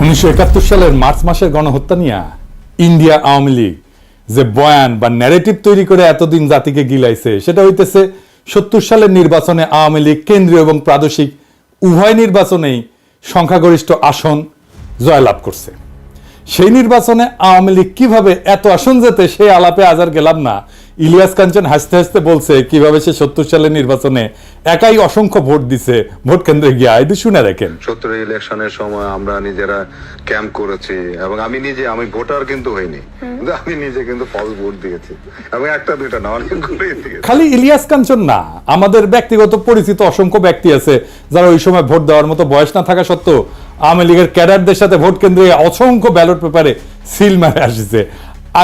1971 সালের মার্চ মাসের গণহত্যা নিয়ে ইন্ডিয়া আওয়ামী লীগ যে বয়ান বা ন্যারেটিভ তৈরি করে এতদিন জাতিকে গিলাইছে সেটা হইতেছে 70 সালের নির্বাচনে আওয়ামী লীগ কেন্দ্রীয় এবং প্রাদেশিক উভয় নির্বাচনেই সংখ্যাগরিষ্ঠ আসন জয়লাভ করছে। সেই নির্বাচনে আওয়ামী লীগ কিভাবে এত আসন যেতে সেই আলাপে আজ আর গেলাম না। ইলিয়াস কাঞ্চন হাসতে হাসতে বলছে কিভাবে সে 70 সালের নির্বাচনে একাই অসংখ্য ভোট দিছে ভোট কেন্দ্রে গিয়া। এটি শুনে রাখেন। 70 ইলেকশনের সময় আমরা নিজেরা ক্যাম্প করেছি এবং আমি ভোটার কিন্তু হইনি, কিন্তু আমি নিজে কিন্তু ফলস ভোট দিয়েছি এবং একটা দুইটা না অনেকগুলোই দিয়েছি। খালি ইলিয়াস কাঞ্চন না, আমাদের ব্যক্তিগত পরিচিত অসংখ্য ব্যক্তি আছে যারা ওই সময় ভোট দেওয়ার মতো বয়স না থাকা সত্ত্বেও আওয়ামী লীগের ক্যাডারদের সাথে ভোট কেন্দ্রে অসংখ্য ব্যালট পেপারে সিল মারে আসছে।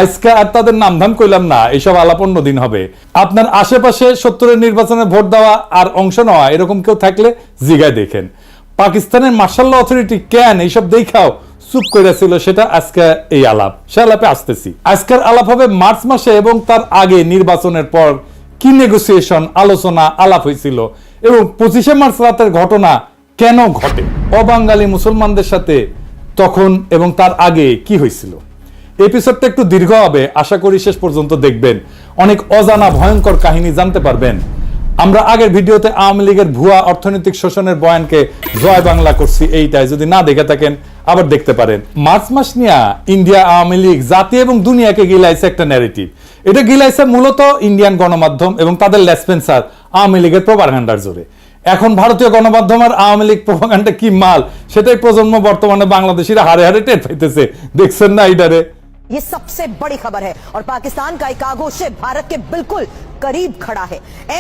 আজকে আর তাদের নামধাম কইলাম না, এইসব আলাপ অন্য দিন হবে। আপনার আশেপাশে 70 নির্বাচনে ভোট দেওয়া আর অংশ নেওয়া এরকম কেউ থাকলে জিগায় দেখেন। পাকিস্তানের মার্শাল ল অথরিটি কেন এইসব দেখাও চুপ করে ছিল, সেটা আজকে এই আলাপ, সে আলাপে আসতেছি। আজকের আলাপ হবে মার্চ মাসে এবং তার আগে নির্বাচনের পর কি নেগোসিয়েশন, আলোচনা, আলাপ হয়েছিল এবং 25শে মার্চ রাতের ঘটনা কেন ঘটে, অবাঙালি মুসলমানদের সাথে তখন এবং তার আগে কি হয়েছিল। এপিসোডটা একটু দীর্ঘ হবে, আশা করি শেষ পর্যন্ত দেখবেন, অনেক অজানা ভয়ঙ্কর কাহিনী জানতে পারবেন। আমরা আগের ভিডিওতে আওয়ামী লীগের ভুয়া অর্থনৈতিক শোষণের বয়ানকে জয় বাংলা করছি, এইটাই যদি না দেখে থাকেন আবার দেখতে পারেন। মার্চ মাস নিয়ে ইন্ডিয়া আওয়ামী লীগ জাতি এবং দুনিয়াকে গিলাইছে একটা ন্যারেটিভ। এটা গিলাইছে মূলত ইন্ডিয়ান গণমাধ্যম এবং তাদের লেসপেন্সার আওয়ামী লীগের প্রোপাগান্ডার জোরে। এখন ভারতীয় গণমাধ্যম আর আওয়ামী লীগ প্রোপাগান্ডা কি মাল সেটাই প্রজন্ম বর্তমানে বাংলাদেশিরা হারে হারে টের পাইতেছে। দেখছেন না এইটারে? ये सबसे बड़ी खबर है और पाकिस्तान का एक कार्गो शिप भारत के बिल्कुल करीब खड़ा है।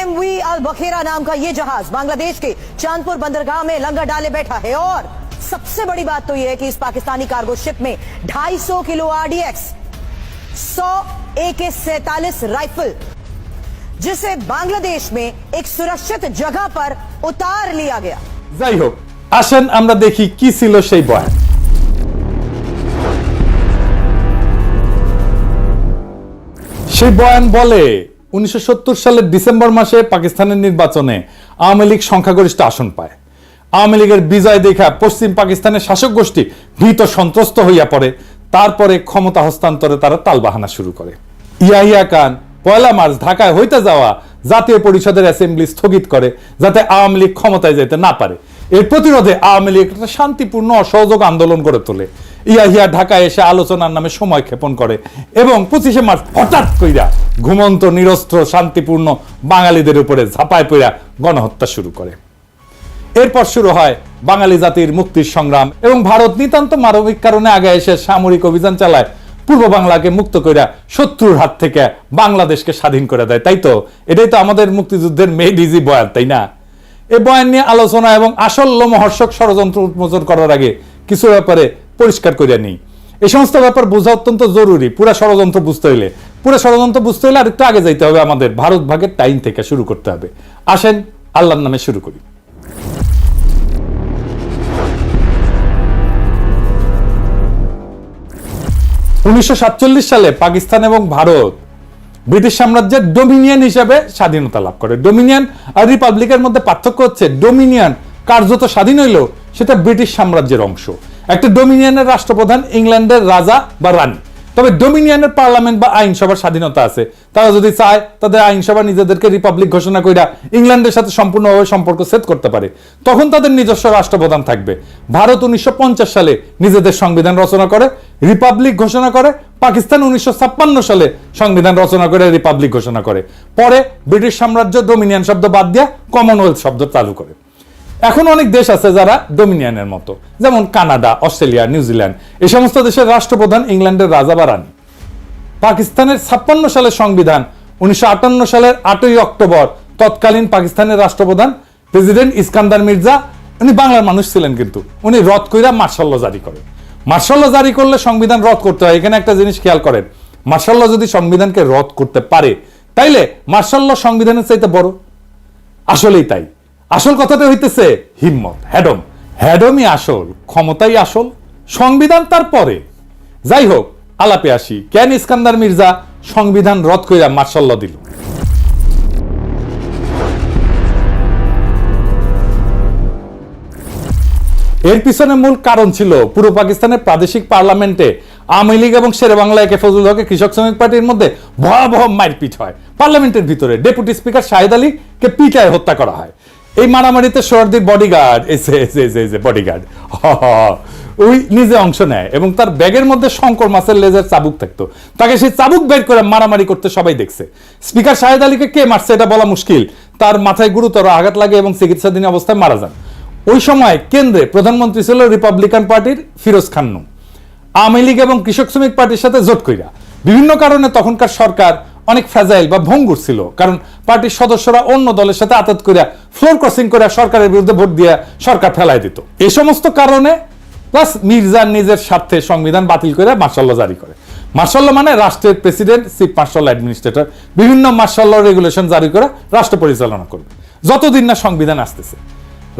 MV अल बखेरा नाम का ये जहाज बांग्लादेश के चांदपुर बंदरगाह में लंगर डाले बैठा है और सबसे बड़ी बात तो ये है कि इस पाकिस्तानी कार्गो शिप में 250 किलो RDX, 100 AK-47 राइफल, जिसे बांग्लादेश में एक सुरक्षित जगह पर उतार लिया गया। যাই হোক, আসেন আমরা দেখি কি ছিল সেই বয়ান। সেই বয়ান বলে 1970 সালের ডিসেম্বর মাসে পাকিস্তানের নির্বাচনে আওয়ামী লীগ সংখ্যাগরিষ্ঠ আসন পায়। আওয়ামী লীগের বিজয় দেখা পশ্চিম পাকিস্তানের শাসক গোষ্ঠী ভীত সন্ত্রস্ত হইয়া পড়ে। তারপরে ক্ষমতা হস্তান্তরে তারা তালবাহানা শুরু করে। ইয়াহিয়া খান 1 মার্চ ঢাকায় হইতে যাওয়া জাতীয় পরিষদের অ্যাসেম্বলি স্থগিত করে যাতে আওয়ামী লীগ ক্ষমতায় যেতে না পারে। এর প্রতিরোধে আওয়ামী লীগ একটা শান্তিপূর্ণ অসহযোগ আন্দোলন গড়ে তোলে। ইয়াহিয়া ঢাকায় এসে আলোচনার নামে সময় ক্ষেপণ করে এবং 25শে মার্চ হঠাৎ কইরা ঘুমন্ত নিরস্ত্র শান্তিপূর্ণ বাঙালিদের উপরে ঝাঁপায় পড়া গণহত্যা শুরু করে। এরপর শুরু হয় বাঙালি জাতির মুক্তির সংগ্রাম এবং ভারত নিতান্ত মানবিক কারণে আগে এসে সামরিক অভিযান চালায়, পূর্ব বাংলাকে মুক্ত কইরা শত্রুর হাত থেকে বাংলাদেশকে স্বাধীন করে দেয়। তাই তো এটাই তো আমাদের মুক্তিযুদ্ধের মেড ইজি বয়ান, তাই না? এই বয়ান নিয়ে আলোচনা এবং আসল লোমহর্ষক ষড়যন্ত্র উন্মোচন করার আগে কিছু ব্যাপারে পরিষ্কার করে নিই। এই সমস্ত ব্যাপার বোঝা অত্যন্ত জরুরি। পুরা ষড়যন্ত্র বুঝতে হইলে আরেকটু আগে যাইতে হবে, আমাদের ভারত ভাগের টাইম থেকে শুরু করতে হবে। আসেন আল্লাহর নামে শুরু করি। উনিশশো 1947 সালে পাকিস্তান এবং ভারত ব্রিটিশ সাম্রাজ্যের ডোমিনিয়ন হিসেবে স্বাধীনতা লাভ করে। ডোমিনিয়ন আর রিপাবলিকের মধ্যে পার্থক্য হচ্ছে ডোমিনিয়ন কার্যত স্বাধীন হইলেও সেটা ব্রিটিশ সাম্রাজ্যের অংশ। একটা ডোমিনিয়নের রাষ্ট্রপ্রধান ইংল্যান্ডের রাজা বা রানী, তবে ডোমিনিয়নের পার্লামেন্ট বা আইনসভার স্বাধীনতা আছে। তারা যদি চায় তাদের আইনসভা নিজেদেরকে রিপাবলিক ঘোষণা কইরা ইংল্যান্ডের সাথে সম্পূর্ণভাবে সম্পর্ক সেট করতে পারে, তখন তাদের নিজস্ব রাষ্ট্রপ্রধান থাকবে। ভারত 1950 সালে নিজেদের সংবিধান রচনা করে রিপাবলিক ঘোষণা করে। পাকিস্তান 1956 সালে সংবিধান রচনা করে রিপাবলিক ঘোষণা করে। পরে ব্রিটিশ সাম্রাজ্য ডোমিনিয়ন শব্দ বাদ দিয়া কমনওয়েলথ শব্দ চালু করে। এখন অনেক দেশ আছে যারা ডোমিনিয়নের মতো, যেমন কানাডা, অস্ট্রেলিয়া, নিউজিল্যান্ড। এই সমস্ত দেশের রাষ্ট্রপ্রধান ইংল্যান্ডের রাজা বা রানী। পাকিস্তানের 56 সালের সংবিধান 1958 সালের 8ই অক্টোবর তৎকালীন পাকিস্তানের রাষ্ট্রপ্রধান প্রেসিডেন্ট ইস্কান্দার মির্জা, উনি বাংলার মানুষ ছিলেন, কিন্তু উনি রদ কইরা মার্শাল ল জারি করে। মার্শাল ল জারি করলে সংবিধান রদ করতে হয়। এখানে একটা জিনিস খেয়াল করেন, মার্শাল ল যদি সংবিধানকে রদ করতে পারে তাইলে মার্শাল ল সংবিধানের চাইতে বড়। আসলেই তাই। আসল কথাটা হইতেছে হিম্মত, হ্যাডমই আসল, ক্ষমতাই আসল, সংবিধান তারপরে। যাই হোক, আলাপে আসি, কেন ইস্কান্দার মির্জা সংবিধান রদ কইরা মার্শাল ল দিল। এর পিছনে মূল কারণ ছিল পূর্ব পাকিস্তানের প্রাদেশিক পার্লামেন্টে আওয়ামী লীগ এবং শেরে বাংলা একে ফজলুল হকের কৃষক শ্রমিক পার্টির মধ্যে ভয়াবহ মারপিট হয়। পার্লামেন্টের ভিতরে ডেপুটি স্পিকার শাহেদ আলীকে পিটায় হত্যা করা হয়। এই মারামারিতে সোহরাওয়ার্দীর বডিগার্ড বডিগার্ড ওই নিজে অংশ নেয় এবং তার ব্যাগের মধ্যে শঙ্কর মাছের লেজের চাবুক থাকতো। তাকে সেই চাবুক বের করে মারামারি করতে সবাই দেখছে। স্পিকার শাহেদ আলীকে কে মারছে এটা বলা মুশকিল। তার মাথায় গুরুতর আঘাত লাগে এবং চিকিৎসাধীন অবস্থায় মারা যান। ওই সময় কেন্দ্রে প্রধানমন্ত্রী ছিল রিপাবলিকান পার্টির ফিরোজ খান নূন। আওয়ামী লীগ এবং কৃষক শ্রমিক পার্টির সাথে জোট কইরা বিভিন্ন কারণে তখনকার সরকার অনেক ফ্র্যাজাইল বা ভঙ্গুর ছিল, কারণ পার্টির সদস্যরা অন্য দলের সাথে আতাত করিয়া ফ্লোর ক্রসিং করে সরকারের বিরুদ্ধে ভোট দিয়ে সরকার ফেলাই দিত। এই সমস্ত কারণে প্লাস মির্জা নিজের স্বার্থে সংবিধান বাতিল করে মার্শাল ল জারি করে। মার্শাল ল মানে রাষ্ট্রের প্রেসিডেন্ট, চিফ মার্শাল অ্যাডমিনিস্ট্রেটর বিভিন্ন মার্শাল ল রেগুলেশন জারি করে রাষ্ট্র পরিচালনা করবে যতদিন না সংবিধান আসতেছে।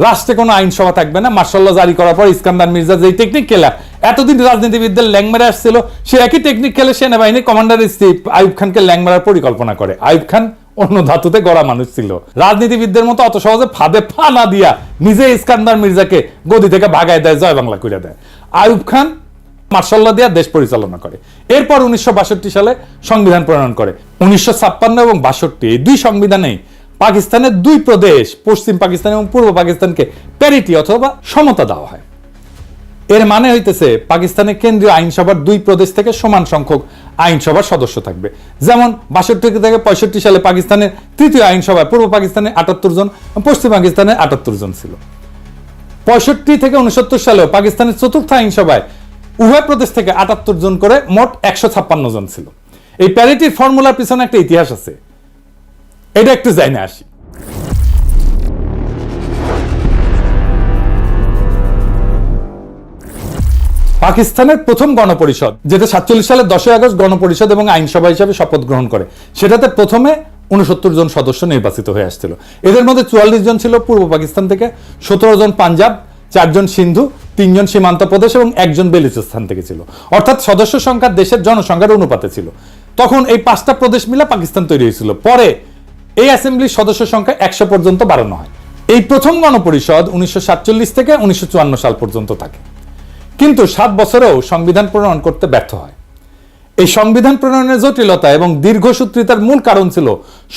রাষ্ট্রে কোনো আইনসভা থাকবে না। মার্শাল ল জারি করার পর ইস্কান্দার মির্জা যেই টেকনিক খেলা এতদিন রাজনীতিবিদদের ল্যাং মেরে আসছিল, সে একই টেকনিক খেলে সেনাবাহিনী কমান্ডার ইন চিফ আইয়ুব খানকে ল্যাং মারার পরিকল্পনা করে। আইয়ুব খান অন্য ধাতুতে গড়া মানুষ ছিল, রাজনীতিবিদদের মতো অত সহজে ফাঁদে পা না দিয়া নিজে ইস্কান্দার মির্জাকে গদি থেকে ভাগায় দেয়, জয় বাংলা করে দেয়। আইয়ুব খান মার্শাল ল দিয়া দেশ পরিচালনা করে। এরপর 1962 সালে সংবিধান প্রণয়ন করে। 1956 এবং 62 এই দুই সংবিধানেই পাকিস্তানের দুই প্রদেশ পশ্চিম পাকিস্তান এবং পূর্ব পাকিস্তানকে প্যারিটি অথবা সমতা দেওয়া হয়। এর মানে হইতেছে পাকিস্তানের কেন্দ্রীয় আইনসভার দুই প্রদেশ থেকে সমান সংখ্যক আইনসভার সদস্য থাকবে। যেমন 62 থেকে 65 সালে পাকিস্তানের তৃতীয় আইনসভায় পূর্ব পাকিস্তানে 78 জন, পশ্চিম পাকিস্তানে 78 জন ছিল। 65 থেকে 69 সালেও পাকিস্তানের চতুর্থ আইনসভায় উভয় প্রদেশ থেকে 78 জন করে মোট 156 জন ছিল। এই প্যারিটির ফর্মুলার পিছনে একটা ইতিহাস আছে, এটা একটু জানি আসি। পাকিস্তানের প্রথম গণপরিষদ, যেটা 47 সালের 10 আগস্ট গণপরিষদ এবং আইনসভা হিসাবে শপথ গ্রহণ করে, সেটাতে প্রথমে 69 জন সদস্য নির্বাচিত হয়ে আসছিল। এদের মধ্যে 44 জন ছিল পূর্ব পাকিস্তান থেকে, 17 জন পাঞ্জাব, 4 জন সিন্ধু, 3 জন সীমান্ত প্রদেশ এবং 1 জন বেলুচিস্তান থেকে ছিল। অর্থাৎ সদস্য সংখ্যা দেশের জনসংখ্যার অনুপাতে ছিল। তখন এই 5টা প্রদেশ মিলে পাকিস্তান তৈরি হয়েছিল। পরে এই অ্যাসেম্বলির সদস্য সংখ্যা 100 পর্যন্ত বাড়ানো হয়। এই প্রথম গণপরিষদ 1947 থেকে 1954 সাল পর্যন্ত থাকে, কিন্তু 7 বছরেও সংবিধান প্রণয়ন করতে ব্যর্থ হয়। এই সংবিধান প্রণয়নের জটিলতা এবং দীর্ঘসূত্রিতার মূল কারণ ছিল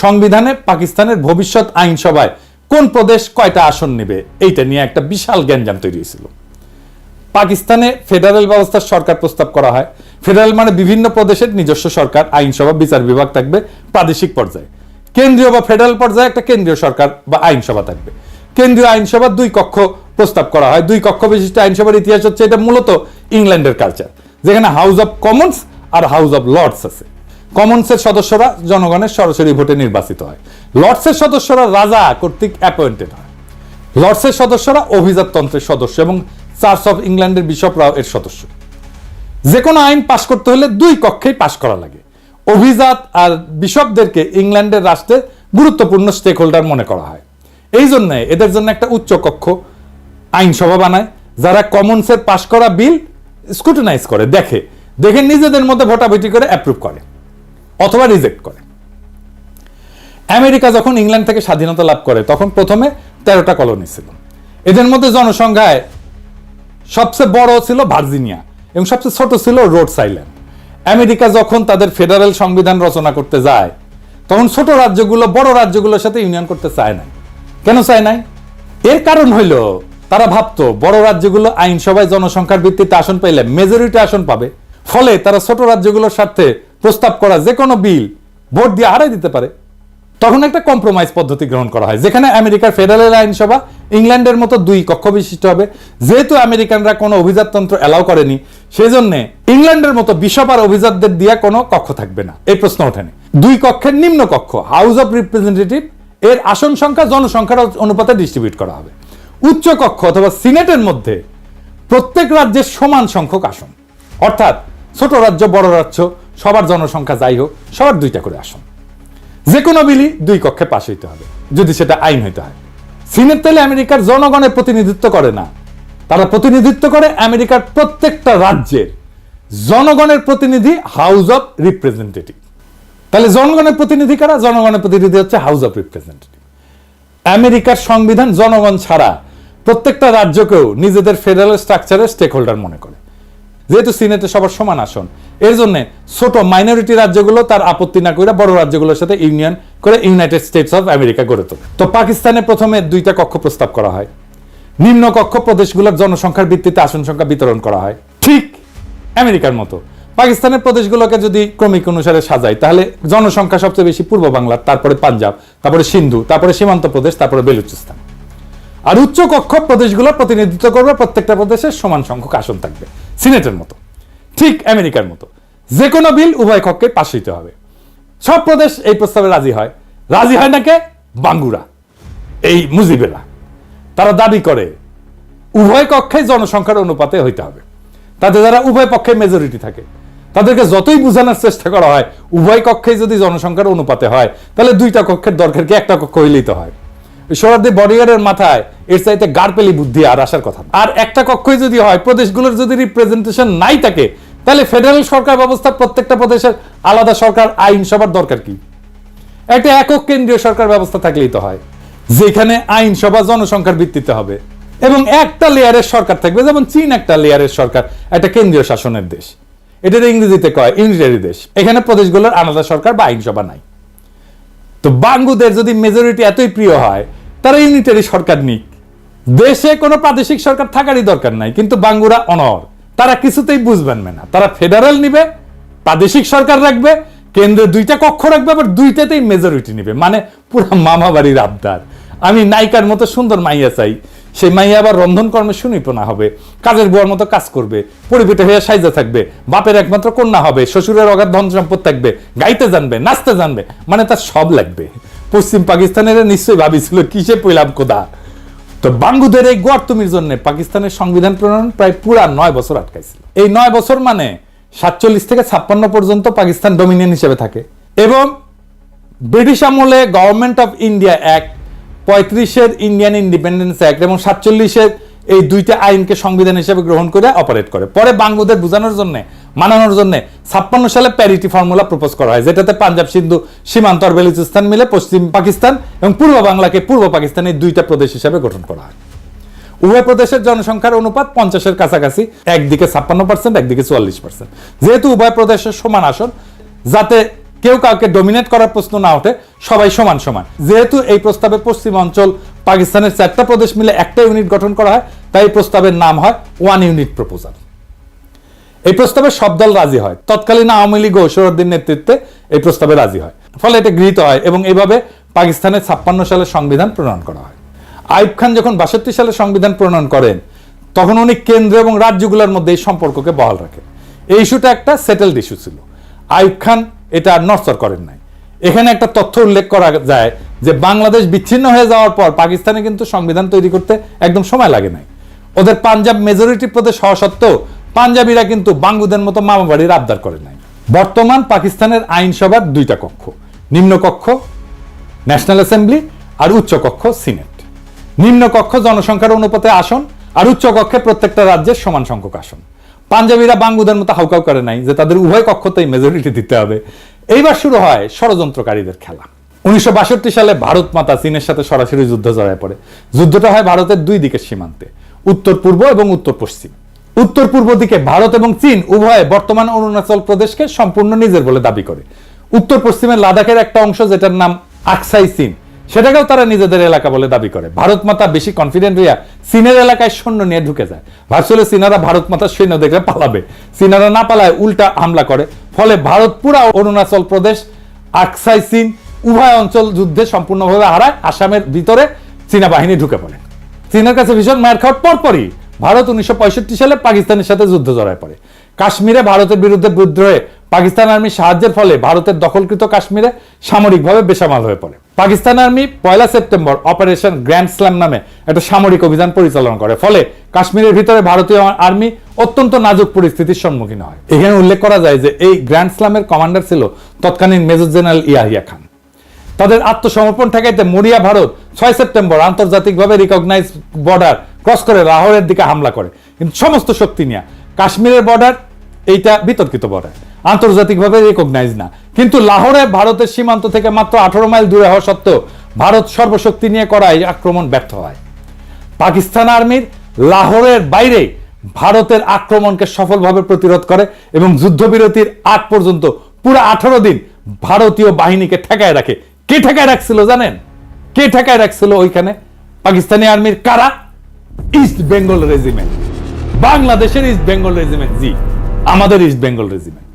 সংবিধানে পাকিস্তানের ভবিষ্যৎ আইনসভায় কোন প্রদেশ কয়টা আসন নেবে এইটা নিয়ে একটা বিশাল গ্যাঞ্জাম তৈরি হয়েছিল। পাকিস্তানে ফেডারেল ব্যবস্থার সরকার প্রস্তাব করা হয়। ফেডারেল মানে বিভিন্ন প্রদেশের নিজস্ব সরকার, আইনসভা, বিচার বিভাগ থাকবে প্রাদেশিক পর্যায়ে। কেন্দ্রীয় বা ফেডারেল পর্যায়ে একটা কেন্দ্রীয় সরকার বা আইনসভা থাকবে। কেন্দ্রীয় আইনসভা 2 কক্ষ প্রস্তাব করা হয়। 2 কক্ষ বিশিষ্ট আইনসভার ইতিহাস হচ্ছে, এটা মূলত ইংল্যান্ডের কালচার, যেখানে হাউস অব কমন্স আর হাউস অব লর্ডস আছে। কমন্সের সদস্যরা জনগণের সরাসরি ভোটে নির্বাচিত হয়। লর্ডসের সদস্যরা রাজা কর্তৃক অ্যাপয়েন্টেড হয়। লর্ডসের সদস্যরা অভিজাততন্ত্রের সদস্য এবং চার্চ অফ ইংল্যান্ডের বিশপরাও এর সদস্য। যে কোনো আইন পাশ করতে হলে 2 কক্ষেই পাশ করা লাগে। অভিজাত আর বিশপদেরকে ইংল্যান্ডের রাষ্ট্রে গুরুত্বপূর্ণ স্টেক হোল্ডার মনে করা হয়। এই জন্য এদের জন্য একটা উচ্চ কক্ষ আইনসভা বানায়, যারা কমন্সের পাশ করা বিল স্ক্রুটিনাইজ করে, দেখে নিজেদের মধ্যে ভোটাভুটি করে অ্যাপ্রুভ করে অথবা রিজেক্ট করে। আমেরিকা যখন ইংল্যান্ড থেকে স্বাধীনতা লাভ করে তখন প্রথমে 13টা কলোনি ছিল। এদের মধ্যে জনসংখ্যায় সবচেয়ে বড় ছিল ভার্জিনিয়া এবং সবচেয়ে ছোট ছিল রোডস আইল্যান্ড। আমেরিকা যখন তাদের ফেডারেল সংবিধান রচনা করতে যায় তখন ছোট রাজ্যগুলো বড় রাজ্যগুলোর সাথে ইউনিয়ন করতে চায় নাই। কেন চায় নাই? এর কারণ হইল তারা ভাবতো বড় রাজ্যগুলো আইনসভায় জনসংখ্যার ভিত্তিতে আসন পাইলে মেজরিটি আসন পাবে, ফলে তারা ছোট রাজ্যগুলোর সাথে প্রস্তাব করা যে কোনো বিল ভোট দিয়ে হারাই দিতে পারে। তখন একটা কম্প্রোমাইজ পদ্ধতি গ্রহণ করা হয়, যেখানে আমেরিকার ফেডারেল আইনসভা ইংল্যান্ডের মতো 2 কক্ষ বিশিষ্ট হবে। যেহেতু আমেরিকানরা কোনো অভিজাততন্ত্র এলাও করেনি, সেই জন্য ইংল্যান্ডের মতো বিশপ আর অভিজাতদের দিয়ে কোনো কক্ষ থাকবে না, এই প্রশ্ন ওঠেনি। 2 কক্ষের নিম্ন কক্ষ হাউস অফ রিপ্রেজেন্টেটিভ এর আসন সংখ্যা জনসংখ্যার অনুপাতে ডিস্ট্রিবিউট করা হবে। উচ্চ কক্ষ অথবা সিনেটের মধ্যে প্রত্যেক রাজ্যের সমান সংখ্যক আসন, অর্থাৎ ছোট রাজ্য বড় রাজ্য সবার জনসংখ্যা যাই হোক সবার 2টা করে আসন। যে কোনো বিলই 2 কক্ষে পাশ হইতে হবে যদি সেটা আইন হইতে হয়। সিনেট তাহলে আমেরিকার জনগণের প্রতিনিধিত্ব করে না, তারা প্রতিনিধিত্ব করে আমেরিকার প্রত্যেকটা রাজ্যের জনগণের প্রতিনিধি, হাউস অফ রিপ্রেজেন্টেটিভ। তাহলে জনগণের প্রতিনিধি কারা? জনগণের প্রতিনিধি হচ্ছে হাউস অফ রিপ্রেজেন্টেটিভ। আমেরিকার সংবিধান জনগণ ছাড়া প্রত্যেকটা রাজ্যকেও নিজেদের ফেডারেল স্ট্রাকচারের স্টেক হোল্ডার মনে করে। যেহেতু সিনেটে সবার সমান আসন, এর জন্য ছোট মাইনরিটি রাজ্যগুলো তার আপত্তি না করে বড় রাজ্যগুলোর সাথে ইউনিয়ন করে ইউনাইটেড স্টেটস অফ আমেরিকা গড়ে তোলে। তো পাকিস্তানে প্রথমে 2টা কক্ষ প্রস্তাব করা হয়। নিম্ন কক্ষ প্রদেশগুলোর জনসংখ্যার ভিত্তিতে আসন সংখ্যা বিতরণ করা হয়, ঠিক আমেরিকার মতো। পাকিস্তানের প্রদেশগুলোকে যদি ক্রমিক অনুসারে সাজায়, তাহলে জনসংখ্যা সবচেয়ে বেশি পূর্ব বাংলার, তারপরে পাঞ্জাব, তারপরে সিন্ধু, তারপরে সীমান্ত প্রদেশ, তারপরে বেলুচিস্তান। আর উচ্চ কক্ষ প্রদেশগুলো প্রতিনিধিত্ব করবে, প্রত্যেকটা প্রদেশের সমান সংখ্যক আসন থাকবে, সিনেটের মতো, ঠিক আমেরিকার মতো। যে কোনো বিল উভয় কক্ষে পাশ হইতে হবে। সব প্রদেশ এই প্রস্তাবে রাজি হয়। রাজি হয় না কে? বাঙ্গুরা, এই মুজিবেরা। তারা দাবি করে উভয় কক্ষে জনসংখ্যার অনুপাতে হইতে হবে। তাতে যারা উভয় পক্ষে মেজরিটি থাকে, তাদেরকে যতই বোঝানোর চেষ্টা করা হয় উভয় কক্ষে যদি জনসংখ্যার অনুপাতে হয়, তাহলে 2টা কক্ষের দরকার কি, একটা কক্ষ হইলেই তো হয়। সোহরাওয়ার্দী বডিগার্ডের মাথায় এর চাইতে গারপেলি বুদ্ধি আর আসার কথা। আর একটা কক্ষই যদি হয়, প্রদেশগুলোর যদি রিপ্রেজেন্টেশন নাই থাকে, তাহলে ফেডারেল সরকার ব্যবস্থা, প্রত্যেকটা প্রদেশের আলাদা সরকার, আইনসভার দরকার কি? একটা একক কেন্দ্রীয় সরকার ব্যবস্থা থাকলেই তো হয়, যেখানে আইনসভা জনসংখ্যার ভিত্তিতে হবে এবং একটা লেয়ারের সরকার থাকবে। যেমন চীন একটা লেয়ারের সরকার, একটা কেন্দ্রীয় শাসনের দেশ, এটার ইংরেজিতে কয় ইউনিটারি দেশ। এখানে প্রদেশগুলোর আলাদা সরকার বা আইনসভা নাই। তো বাঙ্গুদের যদি মেজরিটি এতই প্রিয় হয়, তারা ইউনিটারি সরকার নিক, দেশে কোনো প্রাদেশিক সরকার থাকারই দরকার নাই। কিন্তু বাঙ্গুরা অনর, তারা কিছুতেই বুঝবেন না। তারা ফেডারেল নিবে, প্রাদেশিক সরকার রাখবে, কেন্দ্রে 2টা কক্ষ রাখবে, আবার 2টাতেই মেজরিটি নিবে। মানে পুরো মামা বাড়ির আবদার। আমি নায়িকার মতো সুন্দর মাইয়া চাই, সেই মাইয়া আবার রন্ধন কর্মে সুনিপুণা হবে, কাজের বুয়ার মতো কাজ করবে, পরিপিঠে হয়ে সাইজা থাকবে, বাপের একমাত্র কন্যা হবে, শ্বশুরের অগাধ ধন সম্পদ থাকবে, গাইতে জানবে, নাচতে জানবে, মানে তার সব লাগবে। পশ্চিম পাকিস্তানের নিশ্চয়ই ভাবিছিল কিসে পইলাম কোদা। তো বাঙ্গুদের এই গোয়ার্তুমির জন্য পাকিস্তানের সংবিধান প্রণয়ন প্রায় পুরা 9 বছর আটকাইছিল। এই 9 বছর মানে 47 থেকে 56 পর্যন্ত পাকিস্তান ডোমিনিয়ন হিসেবে থাকে। এবং ব্রিটিশ আমলে গভর্নমেন্ট অফ ইন্ডিয়া অ্যাক্ট, 35-এর ইন্ডিয়ান ইন্ডিপেন্ডেন্স অ্যাক্ট এবং 47-এর এই 2টা আইনকে সংবিধান হিসেবে গ্রহণ করে অপারেট করে। পরে বাঙ্গুদের বোঝানোর জন্য, মানানোর জন্য 56 সালে প্যারিটি ফর্মুলা প্রপোজ করা হয়, যেটাতে পাঞ্জাব, সিন্ধু, সীমান্ত আর বেলুচিস্তান মিলে পশ্চিম পাকিস্তান এবং পূর্ব বাংলাকে পূর্ব পাকিস্তানের 2টা প্রদেশ হিসেবে গঠন করা হয়। উভয় প্রদেশের জনসংখ্যার অনুপাত 50-এর কাছাকাছি, একদিকে 56%, একদিকে 44%। যেহেতু উভয় প্রদেশের সমান আসন, যাতে কেউ কাউকে ডমিনেট করার প্রশ্ন না ওঠে, সবাই সমান সমান। যেহেতু এই প্রস্তাবে পশ্চিম অঞ্চল পাকিস্তানের 4টা প্রদেশ মিলে একটা ইউনিট গঠন করা হয়, তাই প্রস্তাবের নাম হয় 1 ইউনিট প্রপোজাল। এই প্রস্তাবে সব দল রাজি হয়। তৎকালীন আওয়ামী লীগ ও সোহরাওয়ার্দীর নেতৃত্বে এই প্রস্তাবে রাজি হয়, ফলে এটা গৃহীত হয় এবং এইভাবে পাকিস্তানের 56 সালে সংবিধান প্রণয়ন করা হয়। আইয়ুব খান যখন 62 সালে সংবিধান প্রণয়ন করেন, তখন উনি কেন্দ্র এবং রাজ্যগুলোর মধ্যে এই সম্পর্ককে বহাল রাখেন। এই ইস্যুটা একটা সেটেলড ইস্যু ছিল। আইয়ুব খান এটা আর নড়চড় করেন নাই। এখানে একটা তথ্য উল্লেখ করা যায় যে বাংলাদেশ বিচ্ছিন্ন হয়ে যাওয়ার পর পাকিস্তানে কিন্তু সংবিধান তৈরি করতে একদম সময় লাগে নাই। ওদের পাঞ্জাব মেজরিটি প্রদেশ হওয়া সত্ত্বেও পাঞ্জাবিরা কিন্তু বাঙ্গুদের মতো মামা বাড়ির আবদার করে নাই। বর্তমান পাকিস্তানের আইনসভার 2টা কক্ষ, নিম্ন কক্ষ ন্যাশনাল অ্যাসেম্বলি আর উচ্চ কক্ষ সিনেট। নিম্ন কক্ষ জনসংখ্যার অনুপাতে আসন আর উচ্চ কক্ষে প্রত্যেকটা রাজ্যের সমান সংখ্যক আসন। পাঞ্জাবিরা বাঙ্গুদের মতো হাউকাউ করে নাই যে তাদের উভয় কক্ষতেই মেজরিটি দিতে হবে। এইবার শুরু হয় ষড়যন্ত্রকারীদের খেলা। 1962 সালে ভারত মাতা চীনের সাথে সরাসরি যুদ্ধ জড়ায় পড়ে। যুদ্ধটা হয় ভারতের 2 দিকের সীমান্তে, উত্তর পূর্ব এবং উত্তর পশ্চিম। উত্তর পূর্ব দিকে ভারত এবং চীন উভয়ে বর্তমান অরুণাচল প্রদেশকে সম্পূর্ণ নিজের বলে দাবি করে। উত্তর পশ্চিমের লাদাখের একটা অংশ, যেটার নাম আকসাই চীন, সেটাকেও তারা নিজেদের এলাকা বলে দাবি করে। ভারত মাতা বেশি কনফিডেন্ট হইয়া চীনের এলাকায় সৈন্য নিয়ে ঢুকে যায়। ভাবছিল চীনারা ভারত মাতার সৈন্য দেখলে পালাবে, চীনারা না পালায় উল্টা হামলা করে। ফলে ভারত পুরা অরুণাচল প্রদেশ, আকসাই চীন উভয় অঞ্চল যুদ্ধে সম্পূর্ণভাবে হারায়। আসামের ভিতরে চীনা বাহিনী ঢুকে পড়ে। চীনের কাছে ভীষণ মার খাওয়ার পরপরই ভারত 1965 সালে পাকিস্তানের সাথে যুদ্ধ জড়ায় পড়ে। কাশ্মীরে ভারতের বিরুদ্ধে বিদ্রোহে পাকিস্তান আর্মির সাহায্যের ফলে ভারতের দখলকৃত কাশ্মীরে সামরিকভাবে বেসামাল হয়ে পড়ে। Pakistan army 1 September operation grand slam নামে একটা সামরিক অভিযান পরিচালনা করে। ফলে কাশ্মীরের ভিতরে ভারতীয় আর্মি অত্যন্ত নাজুক পরিস্থিতির সম্মুখীন হয়। এখানে উল্লেখ করা যায় যে এই গ্র্যান্ড স্ল্যামের কমান্ডার ছিল তৎকালীন মেজর জেনারেল ইয়াহিয়া খান। তাদের আত্মসমর্পণ ঠেকাইতে মরিয়া ভারত 6 সেপ্টেম্বর আন্তর্জাতিকভাবে রিকগনাইজ বর্ডার ক্রস করে লাহোরের দিকে হামলা করে, কিন্তু সমস্ত শক্তি নিয়ে। কাশ্মীরের বর্ডার এইটা বিতর্কিত বর্ডার, আন্তর্জাতিকভাবে রিকগনাইজ না, কিন্তু লাহোরে ভারতের সীমান্ত থেকে মাত্র 18 মাইল দূরে হওয়া সত্ত্বেও ভারত সর্বশক্তি নিয়ে করা এই আক্রমণ ব্যর্থ হয়। পাকিস্তান আর্মির লাহোরের বাইরে ভারতের আক্রমণকে সফলভাবে প্রতিরোধ করে এবং যুদ্ধবিরতির আগ পর্যন্ত পুরো 18 দিন ভারতীয় বাহিনীকে ঠেকায় রাখে। কে ঠেকায় রাখছিল জানেন? কে ঠেকায় রাখছিল ওইখানে? পাকিস্তানি আর্মির কারা? ইস্ট বেঙ্গল রেজিমেন্ট, বাংলাদেশের ইস্ট বেঙ্গল রেজিমেন্ট। জি, আমাদের ইস্ট বেঙ্গল রেজিমেন্ট।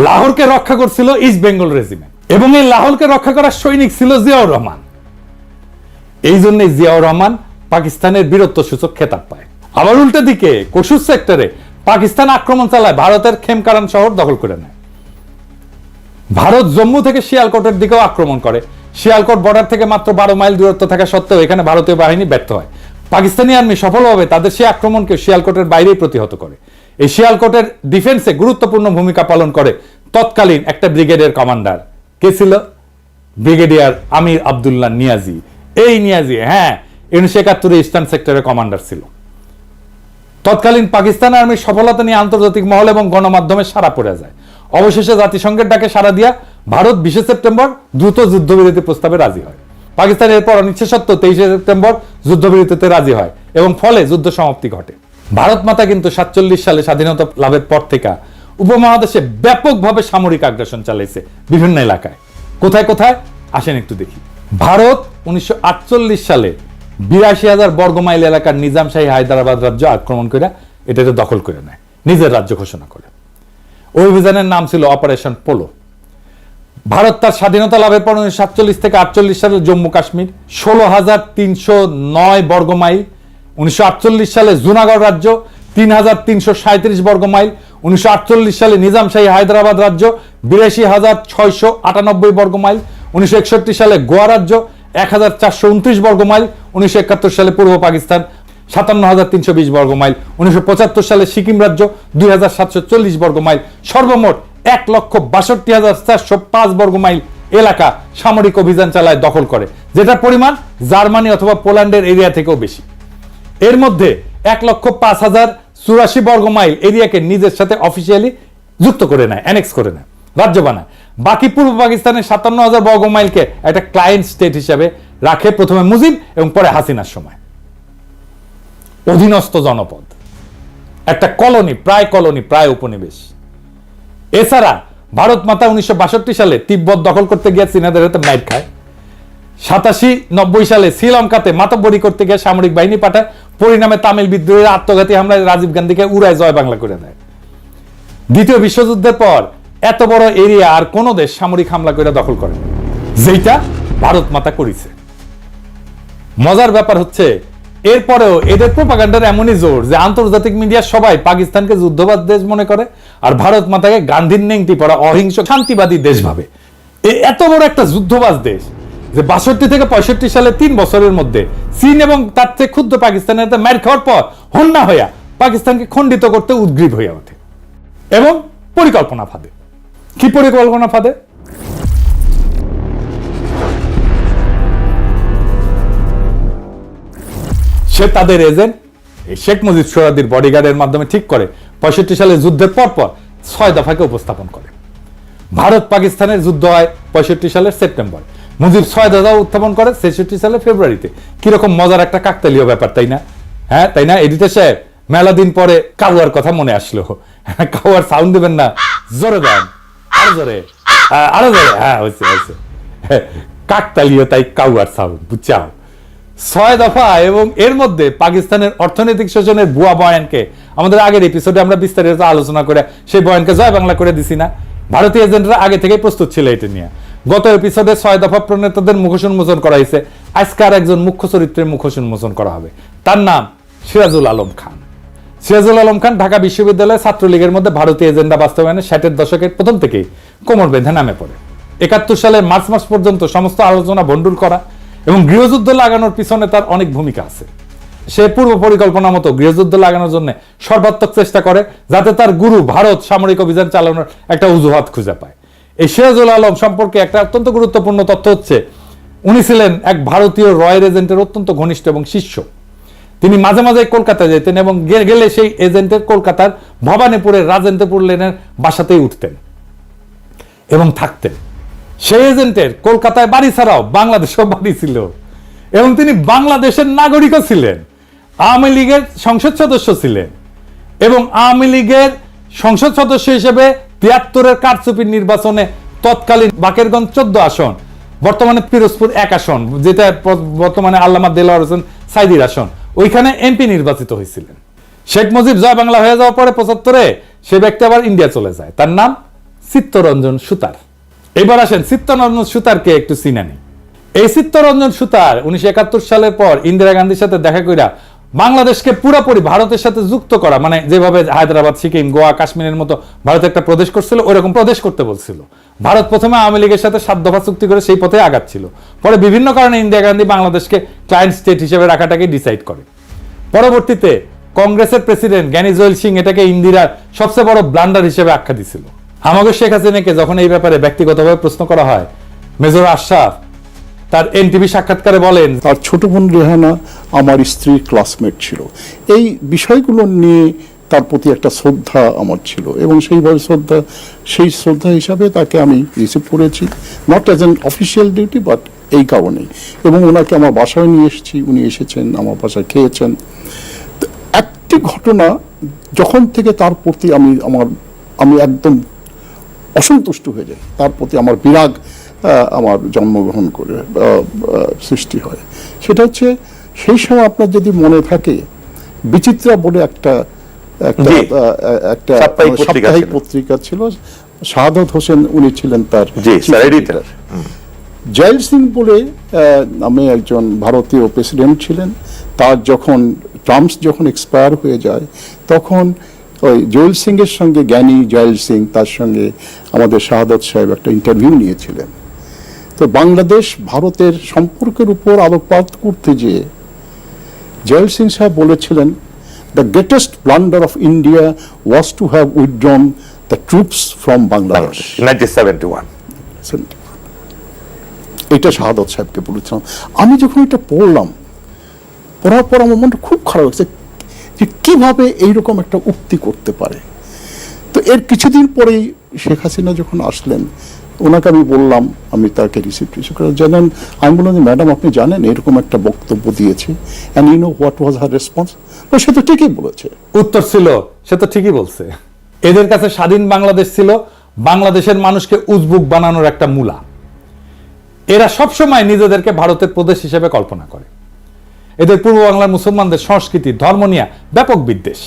লাহোরকে রক্ষা করছিল ইস্ট বেঙ্গল রেজিমেন্ট এবং এই লাহোরকে রক্ষা করার সৈনিক ছিল জিয়াউর রহমান। এই জন্য জিয়াউর রহমান পাকিস্তানের বীরত্ব সূচক খেতাব পায়। আবার উল্টো দিকে কসুর সেক্টরে পাকিস্তান আক্রমণ চালায়, ভারতের খেমকারান শহর দখল করে নেয়। ভারত জম্মু থেকে শিয়ালকোটের দিকেও আক্রমণ করে। শিয়ালকোট বর্ডার থেকে মাত্র 12 মাইল দূরত্ব থাকা সত্ত্বেও এখানে ভারতীয় বাহিনী ব্যর্থ হয়। পাকিস্তানি আর্মি সফলভাবে তাদের সেই আক্রমণকে শিয়ালকোটের বাইরেই প্রতিহত করে। এই শিয়ালকোটের ডিফেন্সে গুরুত্বপূর্ণ ভূমিকা পালন করে তৎকালীন একটা ব্রিগেডের কমান্ডার। কে ছিল? ব্রিগেডিয়ার আমির আব্দুল্লাহ নিয়াজি। এই নিয়াজি 1971 ইস্টার্ন সেক্টরের কমান্ডার ছিল। তৎকালীন পাকিস্তান আর্মির সফলতা নিয়ে আন্তর্জাতিক মহল এবং গণমাধ্যমে সাড়া পড়ে যায়। অবশেষে জাতিসংঘের ডাকে সাড়া দিয়া ভারত 20 সেপ্টেম্বর দ্রুত যুদ্ধবিরতি প্রস্তাবে রাজি হয়। পাকিস্তান এরপর অনিচ্ছা সত্ত্বেও 23 সেপ্টেম্বর যুদ্ধবিরতিতে রাজি হয় এবং ফলে যুদ্ধ সমাপ্তি ঘটে। ভারত মাতা কিন্তু 47 সালে স্বাধীনতা লাভের পর থেকে উপমহাদেশে ব্যাপকভাবে সামরিক আগ্রাসন চালাইছে বিভিন্ন এলাকায়। কোথায় কোথায় আসেন একটু দেখি। ভারত 1948 সালে 82,000 বর্গমাইল এলাকার নিজামশাহী হায়দ্রাবাদ রাজ্য আক্রমণ করে এটাকে দখল করে নেয়, নিজের রাজ্য ঘোষণা করে। ওই অভিযানের নাম ছিল অপারেশন পোলো। ভারত তার স্বাধীনতা লাভের পর 1947 থেকে 48 সালে জম্মু কাশ্মীর 16,309 বর্গমাইল, 1948 সালে জুনাগড় রাজ্য 3,337 বর্গমাইল, 1948 সালে নিজামশাহী হায়দ্রাবাদ রাজ্য 82,698 বর্গমাইল, 1961 সালে গোয়া রাজ্য 1,429 বর্গমাইল, 1971 সালে পূর্ব পাকিস্তান 57,320 বর্গমাইল, 1975 সালে সিকিম রাজ্য 2,740 বর্গমাইল, সর্বমোট 1,62,405 বর্গমাইল এলাকা সামরিক অভিযান চালায় দখল করে, যেটার পরিমাণ জার্মানি অথবা পোল্যান্ডের এরিয়া থেকেও বেশি। এর মধ্যে 1,05,084 বর্গমাইল এরিয়াকে নিজের সাথে অফিসিয়ালি যুক্ত করে নেয়, অ্যানেক্স করে নেয়, রাজ্য বানায়। বাকি পূর্ব পাকিস্তানের 57,000 বর্গমাইলকে একটা ক্লায়েন্ট স্টেট হিসেবে রাখে প্রথমে মুজিব এবং পরে হাসিনার সময়। অধীনস্থ জনপদ, একটা কলোনি, প্রায় উপনিবেশ। এছাড়া ভারত মাতা 1962 সালে তিব্বত দখল করতে গিয়ে চীনাদের হাতে মাইর খায়। 87-90 সালে শ্রীলঙ্কাতে মাতব্বরি করতে গিয়ে সামরিক বাহিনী পাঠায়, পরিণামে তামিল বিদ্রোহের আত্মঘাতী হামলায় রাজীব গান্ধীকে উড়ায় জয় বাংলা করে দেয়। দ্বিতীয় বিশ্বযুদ্ধের পর এত বড় এরিয়া আর কোন দেশ সামরিক হামলা করে দখল করে, যেটা ভারত মাতা করেছে। মজার ব্যাপার হচ্ছে এরপরেও এদের প্রোপাগান্ডার এমনই জোর যে আন্তর্জাতিক মিডিয়া সবাই পাকিস্তানকে যুদ্ধবাদ দেশ মনে করে আর ভারত মাতাকে গান্ধীর নেংটি পড়া অহিংস শান্তিবাদী দেশ ভাবে। এত বড় একটা যুদ্ধবাজ দেশ যে 62 থেকে 65 সালে 3 বছরের মধ্যে চীন এবং তার থেকে ক্ষুদ্র পাকিস্তানের মার খাওয়ার পর হন্যা হইয়া পাকিস্তানকে খণ্ডিত করতে উদ্গ্রীব হইয়া ওঠে এবং পরিকল্পনা ফাঁদে। কি পরিকল্পনা ফাঁদে? সে তাদের এজেন্ট শেখ মুজিব সোহরাওয়ার্দীর বডিগার্ডের মাধ্যমে ঠিক করে 65 সালে যুদ্ধের পর 6 দফাকে উপস্থাপন করে। ভারত পাকিস্তানের যুদ্ধ হয় 65 সালের সেপ্টেম্বর, মুজিব 6 দফা উত্থাপন করে 66 সালের ফেব্রুয়ারিতে। কিরকম মজার একটা কাকতালীয় ব্যাপার, তাই না? তাই না এডিটর সাহেব? মেলা দিন পরে কাউয়ার কথা মনে আসলো। কাউয়ার সাউন্ড দেবেন না? জোরে দেন, আরো জোরে, আরো জোরে। হয়েছে। কাকতালীয় তাই কাউয়ার সাউন্ড, বুঝছাও? 6 দফা এবং এর মধ্যে পাকিস্তানের অর্থনৈতিক শোষণের ভুয়া বয়ানকে আমাদের আগের এপিসোডে আমরা বিস্তারিত আলোচনা করে সেই বয়ানকে জয় বাংলা করে দিছি না? ভারতীয় এজেন্টরা আগে থেকেই প্রস্তুত ছিল এটা নিয়ে। গত এপিসোডে 6 দফা প্রণেতাদের মুখোশ উন্মোচন করা হয়েছে। আজকে আর একজন মুখ্য চরিত্রের মুখোশ উন্মোচন করা হবে। তার নাম সিরাজুল আলম খান। সিরাজুল আলম খান ঢাকা বিশ্ববিদ্যালয়ের ছাত্রলীগের মধ্যে ভারতীয় এজেন্ডা বাস্তবায়নে 60-এর দশকের প্রথম থেকেই কোমর বেঁধে নামে পড়ে। 71 সালের মার্চ মাস পর্যন্ত সমস্ত আলোচনা ভণ্ডুল করা এবং গৃহযুদ্ধ লাগানোর পিছনে তার অনেক ভূমিকা আছে। সে পূর্ব পরিকল্পনা মতো গৃহযুদ্ধ লাগানোর জন্য সর্বাত্মক চেষ্টা করে যাতে তার গুরু ভারত সামরিক অভিযান চালানোর একটা অজুহাত খুঁজে পায়। এই সিরাজুল আলম সম্পর্কে একটা অত্যন্ত গুরুত্বপূর্ণ তথ্য হচ্ছে উনি ছিলেন এক ভারতীয় রয়্যাল এজেন্টের অত্যন্ত ঘনিষ্ঠ এবং শিষ্য। তিনি মাঝে মাঝে কলকাতায় যেতেন এবং গেলে সেই এজেন্টের কলকাতার ভবানীপুরের রাজেন্দ্রপুর লেনের বাসাতেই উঠতেন এবং থাকতেন। সেই এজেন্টের কলকাতায় বাড়ি ছাড়াও বাংলাদেশেও বাড়ি ছিল এবং তিনি বাংলাদেশের নাগরিকও ছিলেন। আওয়ামী লীগের সংসদ সদস্য ছিলেন এবং আওয়ামী লীগের সংসদ সদস্য হিসেবে ৭৩-এর কারচুপির নির্বাচনে তৎকালীন বাকেরগঞ্জ 14 আসন, বর্তমানে পিরোজপুর 1 আসন, যেটা বর্তমানে আল্লামা দেলোয়ার হোসেন সাইদির আসন, ওইখানে এমপি নির্বাচিত হয়েছিলেন। শেখ মুজিব জয় বাংলা হয়ে যাওয়ার পরে 75-এ সে ব্যক্তি আবার ইন্ডিয়া চলে যায়। তার নাম চিত্তরঞ্জন সুতার। এবার আসেন চিত্তরঞ্জন সুতারকে একটু চিনে নিই। এই চিত্তরঞ্জন সুতার 1971 সালের পর ইন্দিরা গান্ধীর সাথে দেখা কইরা বাংলাদেশকে পুরোপুরি ভারতের সাথে যুক্ত করা, মানে যেভাবে হায়দ্রাবাদ, সিকিম, গোয়া, কাশ্মীরের মতো ভারত একটা প্রদেশ করছিল, ওইরকম প্রদেশ করতে বলছিল। ভারত প্রথমে আওয়ামী লীগের সাথে 7 দফা চুক্তি করে সেই পথে আগাচ্ছিল। পরে বিভিন্ন কারণে ইন্দিরা গান্ধী বাংলাদেশকে ক্লায়েন্ট স্টেট হিসেবে রাখাটাকে ডিসাইড করে। পরবর্তীতে কংগ্রেসের প্রেসিডেন্ট জ্ঞানী জৈল সিং এটাকে ইন্দিরার সবচেয়ে বড় ব্লান্ডার হিসেবে আখ্যা দিছিল। আমাকে শেখ হাসিনাকে যখন এই ব্যাপারে ব্যক্তিগতভাবে প্রশ্ন করা হয়, মেজর আশরাফ তার এনটিভি সাক্ষাৎকারে বলেন, তার ছোট বোন রেহানা আমার স্ত্রীর ক্লাসমেট ছিল। এই বিষয়গুলো নিয়ে তার প্রতি একটা শ্রদ্ধা আমার ছিল এবং সেই শ্রদ্ধা হিসাবে তাকে আমি রিসিভ করেছি, not as an official duty but এই কারণেই। এবং ওনাকে আমার বাসায় নিয়ে এসেছি, উনি এসেছেন আমার বাসায়, খেয়েছেন। একটি ঘটনা যখন থেকে তার প্রতি আমি একদম অসন্তুষ্ট হয়ে যাই, তার প্রতি আমার বিরাগ আমার জন্মগ্রহণ করে সৃষ্টি হয়, সেটা হচ্ছে সেই সময় আপনার যদি মনে থাকে বিচিত্রা বলে একটা সাপ্তাহিক পত্রিকা ছিল, শাহাদত হোসেন উনি ছিলেন তার এডিটর। জয়েল সিং বলে নামে একজন ভারতীয় প্রেসিডেন্ট ছিলেন। তার টার্মস যখন এক্সপায়ার হয়ে যায় তখন ওই জয়েল সিং এর সঙ্গে, জ্ঞানী জয়েল সিং, তার সঙ্গে আমাদের শাহাদত সাহেব একটা ইন্টারভিউ নিয়েছিলেন। তো বাংলাদেশ ভারতের সম্পর্কের উপর আলোকপাত করতে যেয়ে জয়েল সিং সাহেব বলেছিলেন, the greatest blunder of India was to have withdrawn the troops from Bangladesh 1971। এটা শাহাদত সাহেবকে বলেছিলাম। আমি যখন এটা পড়ার পর আমার মনটা খুব খারাপ হয়েছে যে কিভাবে এইরকম একটা উক্তি করতে পারে। তো এর কিছুদিন পরেই শেখ হাসিনা যখন আসলেন, ওনাকে আমি বললাম, আমি তাকে রিসিভ করে জানেন, আমি বললাম যে ম্যাডাম আপনি জানেন এরকম একটা বক্তব্য দিয়েছে, and you know what was her response? সে তো ঠিকই বলেছে। উত্তর ছিল, সে তো ঠিকই বলছে। এদের কাছে স্বাধীন বাংলাদেশ ছিল বাংলাদেশের মানুষকে উজবুক বানানোর একটা মূলা। এরা সবসময় নিজেদেরকে ভারতের প্রদেশ হিসেবে কল্পনা করে। এদের পূর্ব বাংলার মুসলমানদের সংস্কৃতি, ধর্ম নিয়ে ব্যাপক বিদ্বেষ।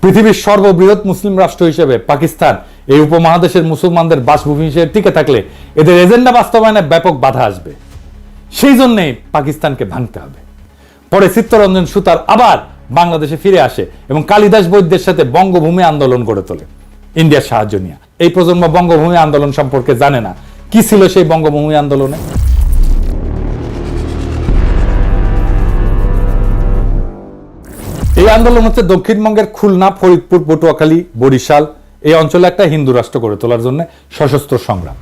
পৃথিবীর সর্ববৃহৎ মুসলিম রাষ্ট্র হিসেবে পাকিস্তান এই উপমহাদেশের মুসলমানদের বাসভূমি হিসেবে টিকে থাকলে এদের এজেন্ডা বাস্তবায়নে ব্যাপক বাধা আসবে। সেই জন্যই পাকিস্তানকে ভাঙতে হবে। পরে চিত্তরঞ্জন সুতার আবার বাংলাদেশে ফিরে আসে এবং কালিদাস বৈদ্যের সাথে বঙ্গভূমি আন্দোলন গড়ে তোলে ইন্ডিয়ার সাহায্য নিয়ে। এই প্রজন্ম বঙ্গভূমি আন্দোলন সম্পর্কে জানে না। কি ছিল সেই বঙ্গভূমি আন্দোলনে? এই আন্দোলন হচ্ছে দক্ষিণবঙ্গের খুলনা, ফরিদপুর, পটুয়াখালী, বরিশাল এই অঞ্চলে একটা হিন্দু রাষ্ট্র গড়ে তোলার জন্য সশস্ত্র সংগ্রাম।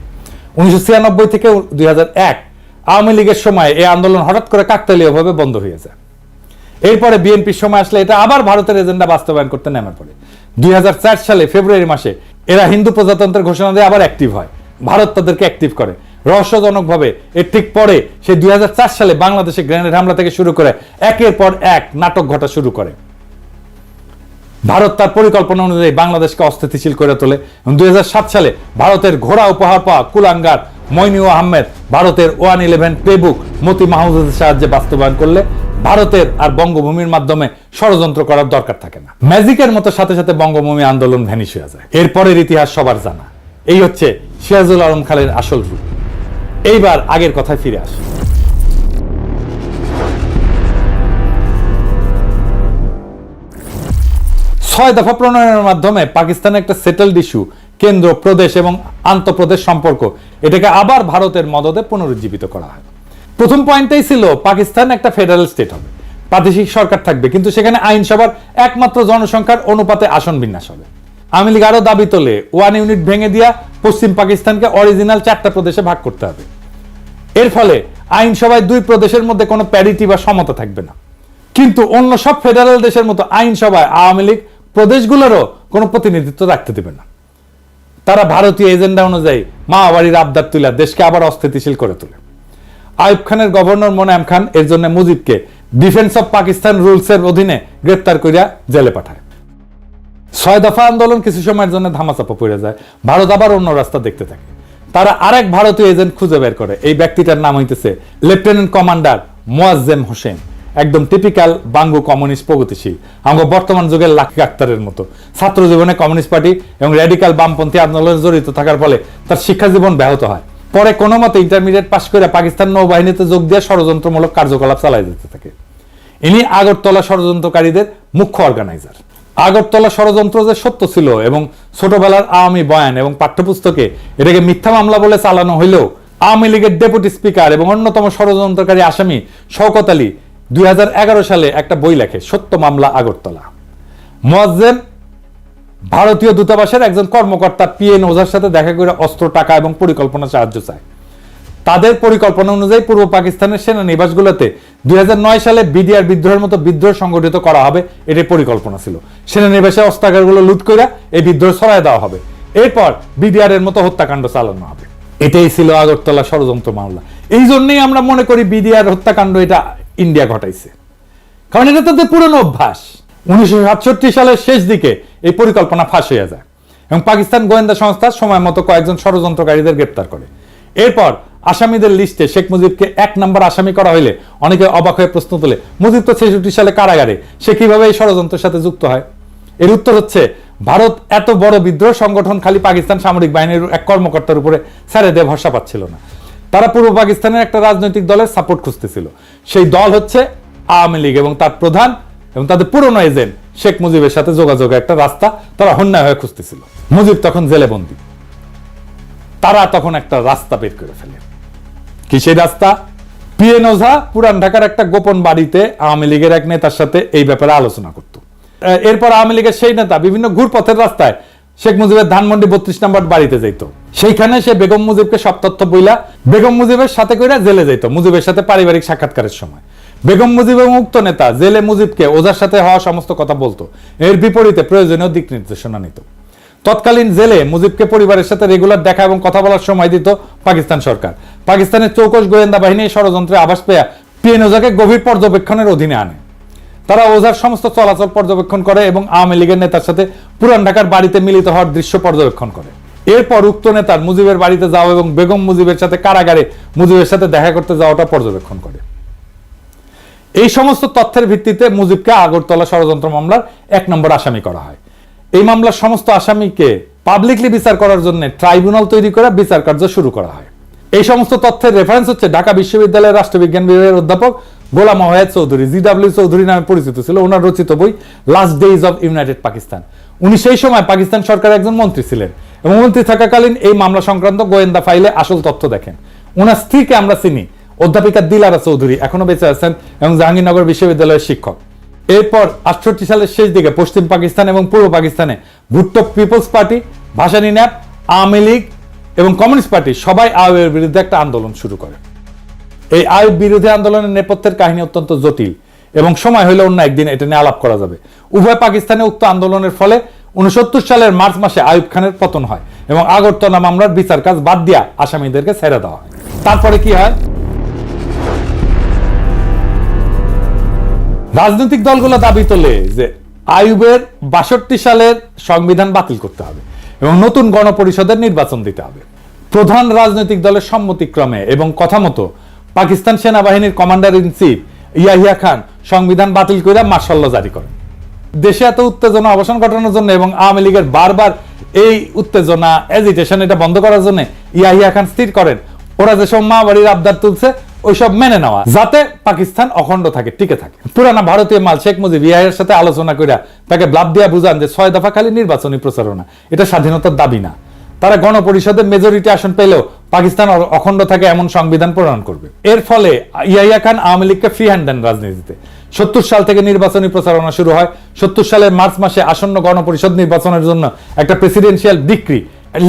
1996 থেকে 2001 আওয়ামী লীগের সময় এই আন্দোলন হঠাৎ করে কাকতালীয়ভাবে বন্ধ হয়ে যায়। এরপরে বিএনপির সময় আসলে এটা আবার ভারতের এজেন্ডা বাস্তবায়ন করতে নেমে পড়ে। 2004 সালে ফেব্রুয়ারি মাসে এরা হিন্দু প্রজাতন্ত্রের ঘোষণা দিয়ে আবার অ্যাক্টিভ হয়। ভারত তাদেরকে অ্যাক্টিভ করে রহস্যজনকভাবে। এর ঠিক পরে সেই 2004 সালে বাংলাদেশে গ্রেনেড হামলা থেকে শুরু করে একের পর এক নাটক ঘটা শুরু করে। ভারত তার পরিকল্পনা অনুযায়ী বাংলাদেশকে অস্থিতিশীল করে তোলে। 2007 সালে ভারতের ঘোড়া উপহার পাওয়া কুলাঙ্গার মইনুল আহমেদ ভারতের 111 প্লেবুক মতি মাহমুদের সাহায্যে বাস্তবায়ন করলে ভারতের আর বঙ্গভূমির মাধ্যমে ষড়যন্ত্র করার দরকার থাকে না। ম্যাজিকের মতো সাথে সাথে বঙ্গভূমি আন্দোলন ভ্যানিশ হয়ে যায়। এরপরের ইতিহাস সবার জানা। এই হচ্ছে সিরাজুল আলম খানের আসল রূপ। এইবার আগের কথায় ফিরে আসে। 6 দফা প্রণয়নের মাধ্যমে পাকিস্তানের একটা সেটেলড ইস্যু, কেন্দ্র, প্রদেশ এবং আন্তঃপ্রদেশ সম্পর্ক, এটাকে আবার ভারতের মদদে পুনরুজ্জীবিত করা হয়। প্রথম পয়েন্টটাই ছিল পাকিস্তান একটা ফেডারেল স্টেট হবে, প্রাদেশিক সরকার থাকবে, কিন্তু সেখানে আইনসভার একমাত্র জনসংখ্যার অনুপাতে আসন বিন্যাস হবে। আওয়ামী লীগ আরো দাবি তোলে 1 ইউনিট ভেঙে দিয়া পশ্চিম পাকিস্তানকে অরিজিনাল 4টা প্রদেশে ভাগ করতে হবে। এর ফলে আইনসভায় 2 প্রদেশের মধ্যে কোনো প্যারিটি বা সমতা থাকবে না। কিন্তু অন্য সব ফেডারেল দেশের মতো আইনসভায় আওয়ামী লীগ প্রদেশগুলোরও কোনো প্রতিনিধিত্ব রাখতে দেবে না। তারা ভারতীয় এজেন্ডা অনুযায়ী মাওবাড়ির আবদার তুলে দেশকে আবার অস্থিতিশীল করে তোলে। আইয়ুব খানের গভর্নর মোনায়েম খান এর জন্য মুজিবকে ডিফেন্স অফ পাকিস্তান রুলসের অধীনে গ্রেপ্তার করিয়া জেলে পাঠায়। 6 দফা আন্দোলন কিছু সময়ের জন্য ধামাচাপা পড়ে যায়, ভারত আবার অন্য রাস্তা দেখতে থাকে। তারা আরেক ভারতীয় এজেন্ট খুঁজে বের করে, এই ব্যক্তিটার নাম হইতেছে লেফটেন্যান্ট কমান্ডার মোয়াজ্জেম হোসেন, একদম টিপিক্যাল বাঙ্গু কমিউনিস্ট প্রগতিশীল, আমাদের বর্তমান যুগের লাকি আক্তারের মতো। ছাত্র জীবনে কমিউনিস্ট পার্টি এবং র্যাডিক্যাল বামপন্থী আন্দোলনে জড়িত থাকার ফলে তার শিক্ষা জীবন ব্যাহত হয়। পরে কোনো মতে ইন্টারমিডিয়েট পাশ করে পাকিস্তান নৌবাহিনীতে যোগ দিয়ে ষড়যন্ত্রমূলক কার্যকলাপ চালায় যেতে থাকে। ইনি আগরতলা ষড়যন্ত্রকারীদের মুখ্য অর্গানাইজার। আগরতলা ষড়যন্ত্র যে সত্য ছিল এবং ছোটবেলার আওয়ামী বয়ান এবং পাঠ্যপুস্তকে এটাকে মিথ্যা মামলা বলে চালানো হইলেও আওয়ামী লীগের ডেপুটি স্পিকার এবং অন্যতম ষড়যন্ত্রকারী আসামি শওকত আলী 2011 সালে একটা বই লেখে, সত্য মামলা আগরতলা। মোয়াজ্জেম ভারতীয় দূতাবাসের একজন কর্মকর্তা পিএন ওঝার সাথে দেখা করে অস্ত্র, টাকা এবং পরিকল্পনা সাহায্য চায়। তাদের পরিকল্পনা অনুযায়ী পূর্ব পাকিস্তানের সেনানিবাসগুলোতে 2009 সালে বিডিআর বিদ্রোহের মতো বিদ্রোহ সংগঠিত করা হবে, এটাই পরিকল্পনা ছিল। সেনানিবাসে অস্ত্রাগারগুলো লুট করে এই বিদ্রোহ ছড়ায় দেওয়া হবে, এরপর বিডিআর এর মতো হত্যাকাণ্ড চালানো হবে। এটাই ছিল আগরতলা ষড়যন্ত্র মামলা। এই জন্যই আমরা মনে করি বিডিআর হত্যাকাণ্ড এটা ইন্ডিয়া ঘটাইছে, কারণ এটা তাদের পুরনো অভ্যাস। 1967 সালের শেষ দিকে এই পরিকল্পনা ফাঁস হয়ে যায় এবং পাকিস্তান গোয়েন্দা সংস্থা সময় মতো কয়েকজন ষড়যন্ত্রকারীদের গ্রেপ্তার করে। এরপর আসামিদের লিস্টে শেখ মুজিবকে 1 নম্বর আসামি করা হইলে অনেকে অবাক হয়ে প্রশ্ন তোলে, মুজিব তো 66 সালে কারাগারে, সে কিভাবে এই ষড়যন্ত্রের সাথে যুক্ত হয়? এর উত্তর হচ্ছে, ভারত এত বড় বিদ্রোহ সংগঠন খালি পাকিস্তান সামরিক বাহিনীর এক কর্মকর্তার উপরে ছেড়ে দিয়ে ভরসা পাচ্ছিল না। তারা পূর্ব পাকিস্তানের একটা রাজনৈতিক দলের সাপোর্ট খুঁজতেছিল। সেই দল হচ্ছে আওয়ামী লীগ এবং তার প্রধান এবং তাদের পুরনো এজেন্ট শেখ মুজিবের সাথে যোগাযোগের একটা রাস্তা তারা হন্যায় হয়ে খুঁজতেছিল। মুজিব তখন জেলে বন্দী, তারা তখন একটা রাস্তা বের করে ফেলে। কি সেই রাস্তা? পিএন ওঝা পুরান ঢাকার একটা গোপন বাড়িতে আওয়ামী লীগের এক নেতার সাথে এই ব্যাপারে আলোচনা করত। এরপর আওয়ামী লীগের সেই নেতা বিভিন্ন ঘুরপথের রাস্তায় শেখ মুজিবের ধানমন্ডি 32 নম্বর বাড়িতে যাইত। সেইখানে সে বেগম মুজিবকে সব তথ্য বইলা বেগম মুজিবের সাথে করে জেলে যাইত মুজিবের সাথে পারিবারিক সাক্ষাৎকারের সময়। বেগম মুজিব এবং উক্ত নেতা জেলে মুজিবকে ওঝার সাথে হওয়া সমস্ত কথা বলতো, এর বিপরীতে প্রয়োজনীয় দিক নির্দেশনা নিত। তৎকালীন জেলে মুজিবকে পরিবারের সাথে রেগুলার দেখা এবং কথা বলার সময় দিত পাকিস্তান সরকার। পাকিস্তানের চৌকস গোয়েন্দা বাহিনী ষড়যন্ত্রে আভাস পেয়ে পিএন ওঝাকে গভীর পর্যবেক্ষণের অধীনে আনে। তারা ওঝার সমস্ত চলাচল পর্যবেক্ষণ করে এবং আওয়ামী লীগের নেতার সাথে পুরান ঢাকার বাড়িতে মিলিত হওয়ার দৃশ্য পর্যবেক্ষণ করে। এরপর উক্ত নেতার মুজিবের বাড়িতে যাওয়া এবং বেগম মুজিবের সাথে কারাগারে মুজিবের সাথে দেখা করতে যাওয়াটা পর্যবেক্ষণ করে। এই সমস্ত তথ্যের ভিত্তিতে মুজিবকে আগরতলা ষড়যন্ত্র মামলার 1 নম্বর আসামি করা হয়। এই মামলার সমস্ত আসামিকে পাবলিকলি বিচার করার জন্য ট্রাইব্যুনাল তৈরি করে বিচার কার্য শুরু করা হয়। এই সমস্ত তথ্যের রেফারেন্স হচ্ছে ঢাকা বিশ্ববিদ্যালয়ের রাষ্ট্রবিজ্ঞান বিভাগের অধ্যাপক গোলাম ওয়াহেদ চৌধুরী, জিডব্লিউ চৌধুরী নামে পরিচিত ছিল, ওনার রচিত বই last days of United Pakistan. উনি সেই সময় পাকিস্তান সরকারের একজন মন্ত্রী ছিলেন এবং মন্ত্রী থাকাকালীন এই মামলা সংক্রান্ত গোয়েন্দা ফাইলে আসল তথ্য দেখেন। ওনার স্ত্রীকে আমরা চিনি, অধ্যাপিকা দিলারা চৌধুরী, এখনো বেঁচে আছেন এবং জাহাঙ্গীরনগর বিশ্ববিদ্যালয়ের শিক্ষক। এরপর 68 সালের শেষ দিকে পশ্চিম পাকিস্তান এবং পূর্ব পাকিস্তানে Bhutto peoples party, Bhashani NAP, Awami league এবং কমিউনিস্ট পার্টি সবাই আইয়ুবের বিরুদ্ধে একটা আন্দোলন শুরু করে। এই আইয়ুব বিরোধী আন্দোলনের নেপথ্যের কাহিনী অত্যন্ত জটিল এবং সময় হলে অন্য একদিন এটা নিয়ে আলাপ করা যাবে। উভয় পাকিস্তানে উক্ত আন্দোলনের ফলে 69 সালের মার্চ মাসে আইয়ুব খানের পতন হয় এবং আগরতলা মামলার বিচার কাজ বাদ দিয়া আসামিদেরকে ছেড়ে দেওয়া হয়। তারপরে কি হয়? রাজনৈতিক দলগুলো দাবি তোলে যে আইয়ুবের 62 সালের সংবিধান বাতিল করতে হবে এবং নতুন গণপরিষদের নির্বাচন দিতে হবে। প্রধান রাজনৈতিক দলের সম্মতিক্রমে এবং কথা মতো পাকিস্তান সেনাবাহিনীর commander in chief Yahya Khan সংবিধান বাতিল করে মার্শাল ল জারি করেন। দেশে এত উত্তেজনা অবসান ঘটানোর জন্য এবং আওয়ামী লীগের বারবার এই উত্তেজনা এজিটেশন এটা বন্ধ করার জন্য ইয়াহিয়া খান স্থির করেন ওরা যেসব মা বাড়ির আবদার তুলছে ওইসব মেনে নেওয়া, যাতে পাকিস্তান অখণ্ড থাকে, টিকে থাকে। পুরানা ভারতীয় মাল শেখ মুজিব ইয়াহিয়ার সাথে আলোচনা করে তাকে ব্লাব দিয়া বুঝান যে 6 দফা খালি নির্বাচনী প্রচারণা, এটা স্বাধীনতার দাবি না। তারা গণপরিষদের মেজরিটি আসন পেলেও পাকিস্তান অখণ্ড থাকে এমন সংবিধান প্রণয়ন করবে। এর ফলে ইয়াহিয়া খান আওয়ামী লীগকে ফ্রি হ্যান্ড দেন রাজনীতিতে। 70 সাল থেকে নির্বাচনী প্রচারণা শুরু হয়। 70 সালের মার্চ মাসে আসন্ন গণপরিষদ নির্বাচনের জন্য একটা presidential decree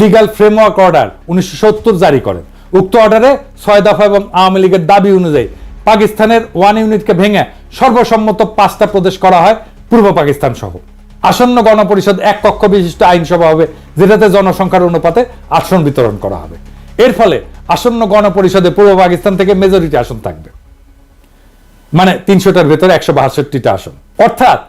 legal framework order 1970 জারি করেন। উক্ত অর্ডারে 6 দফা এবং আওয়ামী লীগের দাবি অনুযায়ী পাকিস্তানের 1 ইউনিটকে ভেঙে সর্বসম্মত 5টা প্রদেশ করা হয় পূর্ব পাকিস্তান সহ। আসন্ন গণপরিষদ 1 কক্ষ বিশিষ্ট আইনসভা হবে, যেটাতে জনসংখ্যার অনুপাতে আসন বিতরণ করা হবে। এর ফলে আসন্ন গণপরিষদে পূর্ব পাকিস্তান থেকে মেজরিটি আসন থাকবে। মানে 300টার ভেতরে 162টা আসন। অর্থাৎ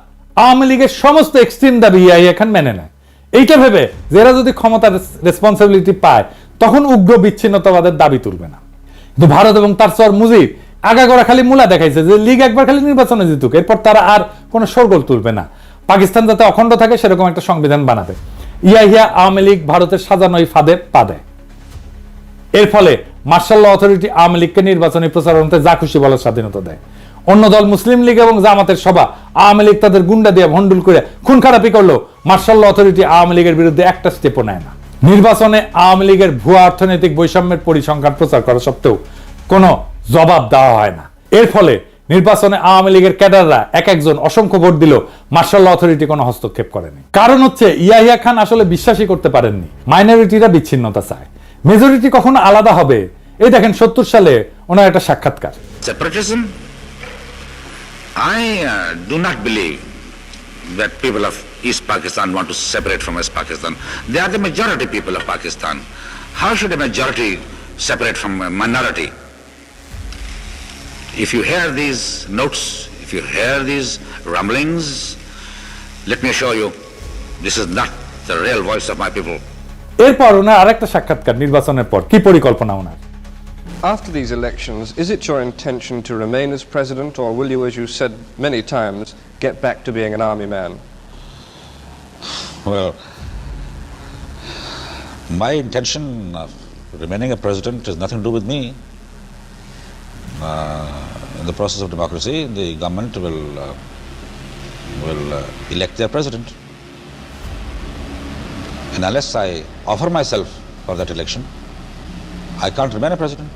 আওয়ামী লীগের সমস্ত এক্সট্রিম দাবি ইয়াহিয়া খান মেনে নেয়, এইটা ভেবে যে এরা যদি ক্ষমতার রেসপন্সিবিলিটি পায় তখন উগ্র বিচ্ছিন্নতাবাদের দাবি তুলবে না। কিন্তু ভারত এবং তার চর মুজিব আগাগোড়া খালি মূলা দেখাইছে যে লীগ একবার খালি নির্বাচনে জিতুক, এরপর তারা আর কোনো শোরগোল তুলবে না, পাকিস্তান যাতে অখণ্ড থাকে সেরকম একটা সংবিধান বানাবে। ইয়াহিয়া আওয়ামী লীগ ভারতের সাজানো এই ফাঁদে পা দেয়। এর ফলে মার্শাল ল অথরিটি আওয়ামী লীগকে নির্বাচনী প্রচারণাতে যা খুশি বলার স্বাধীনতা দেয়। অন্য দল মুসলিম লীগ এবং জামাতের সভা আওয়ামী লীগ তাদের গুন্ডা দিয়ে ভন্ডুল করে খুন খারাপি করলো, মার্শাল ল অথরিটি আওয়ামী লীগের বিরুদ্ধে একটা স্টেপও নেয় না। নির্বাচনে আওয়ামী লীগের ভুয়া অর্থনৈতিক বৈষম্যের পরিসংখ্যান প্রচার করা সত্ত্বেও কোনো জবাব দেওয়া হয় না। এর ফলে নির্বাচনে আওয়ামী লীগের ক্যাডাররা এক একজন অসংখ্য ভোট দিল, মার্শাল ল অথরিটি কোনো হস্তক্ষেপ করেনি। কারণ হচ্ছে ইয়াহিয়া খান আসলে বিশ্বাসই করতে পারেননি মাইনরিটিরা বিচ্ছিন্নতা চায়, মেজরিটি কখনো আলাদা হবে। এই দেখেন 70 সালে ওনার একটা সাক্ষাৎকার। Separatism? I do not believe that people of East Pakistan want to separate from West Pakistan. They are the majority people of Pakistan. How should a majority separate from a minority? If you hear these notes, if you hear these rumblings, let me assure you, this is not the real voice of my people. এরপর ওনার আরেকটা সাক্ষাৎকার নির্বাচনের পর, কি পরিকল্পনা ওনার। After these elections, is it your intention to remain as president, or will you, as you said many times, get back to being an army man? Well, my intention of remaining a president has nothing to do with me. In the process of democracy, the government will elect their president. And unless I offer myself for that election, I can't remain a president.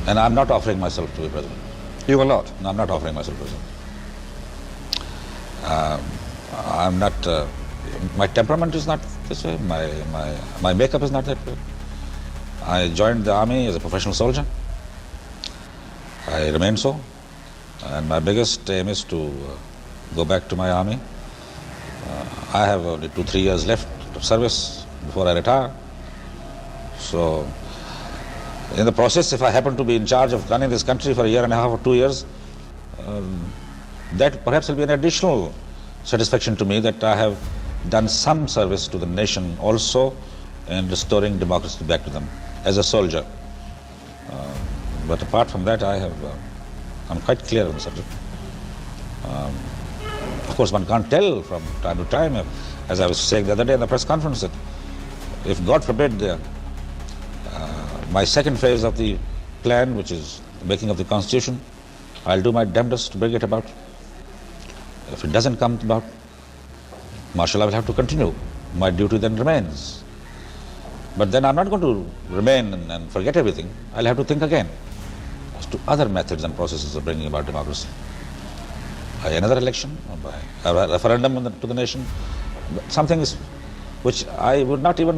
And I'm not offering myself to be president. You will not? No, I'm not offering myself president. I'm not, my temperament is not this way, my makeup is not that way. I joined the army as a professional soldier. I remain so. And my biggest aim is to go back to my army. I have only 2-3 years left of service before I retire. So, in the process, if I happen to be in charge of running this country for a year and a half or 2 years, that perhaps will be an additional satisfaction to me that I have done some service to the nation also in restoring democracy back to them as a soldier. But apart from that, I'm quite clear on the subject. Of course, one can't tell from time to time, as I was saying the other day in the press conference, that if God forbid my second phase of the plan, which is the making of the constitution, I'll do my damnedest to bring it about. If it doesn't come about, martial law will have to continue. My duty then remains. But then I'm not going to remain and forget everything. I'll have to think again as to other methods and processes of bringing about democracy. By another election, or by a referendum to the nation, something is which I would not even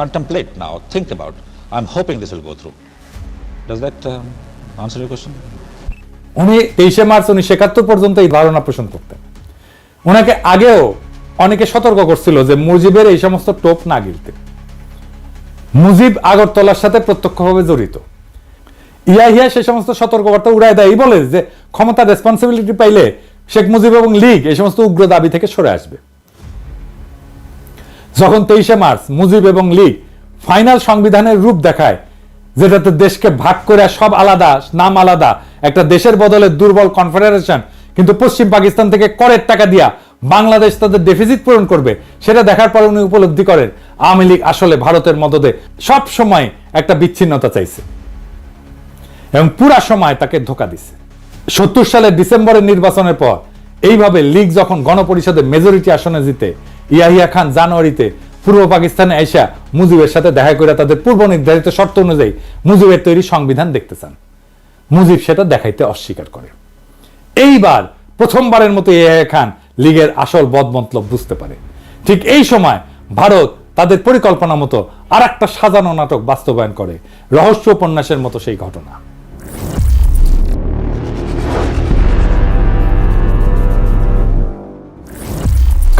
contemplate now, think about. I'm hoping this will go through. Does that answer your question? উনি 23শে March 1971 পর্যন্ত এই ধারণা পোষণ করতেন। ওনাকে আগেও অনেকে সতর্ক করছিল যে মুজিবের এই সমস্ত টোপ না গিলতে। মুজিব আগরতলার সাথে প্রত্যক্ষভাবে জড়িত। ইয়াহিয়া সেই সমস্ত সতর্কবার্তা উড়ায় দেয়, এই বলে যে ক্ষমতার রেসপন্সিবিলিটি পাইলে শেখ মুজিব এবং লীগ এই সমস্ত উগ্র দাবি থেকে সরে আসবে। যখন 23শে মার্চ মুজিব এবং লীগ ফাইনাল সংবিধানের রূপ দেখায়, যেটাতে দেশকে ভাগ করে সব আলাদা, নাম আলাদা, একটা দেশের বদলে দুর্বল কনফেডারেশন, কিন্তু পশ্চিম পাকিস্তান থেকে করের টাকা দিয়া বাংলাদেশ তাদের ডেফিসিট পূরণ করবে, সেটা দেখার পর উনি উপলব্ধি করেন আওয়ামী লীগ আসলে ভারতের মদদে সব সময় একটা বিচ্ছিন্নতা চাইছে এবং পুরা সময় তাকে ধোঁকা দিছে। 70 সালের ডিসেম্বরের নির্বাচনের পর এইভাবে লীগ যখন গণপরিষদে মেজরিটি আসনে জিতে, ইয়াহিয়া খান জানুয়ারিতে পূর্ব পাকিস্তানে আইসা মুজিবের সাথে দেখা করে তাদের পূর্ব নির্ধারিত শর্ত অনুযায়ী মুজিবের তৈরি সংবিধান দেখতে চান। মুজিব সেটা দেখাইতে অস্বীকার করে। এইবার প্রথমবারের মতো ইয়াহিয়া খান লীগের আসল বদমতলব বুঝতে পারে। ঠিক এই সময় ভারত তাদের পরিকল্পনা মতো আর একটা সাজানো নাটক বাস্তবায়ন করে, রহস্য উপন্যাসের মতো সেই ঘটনা।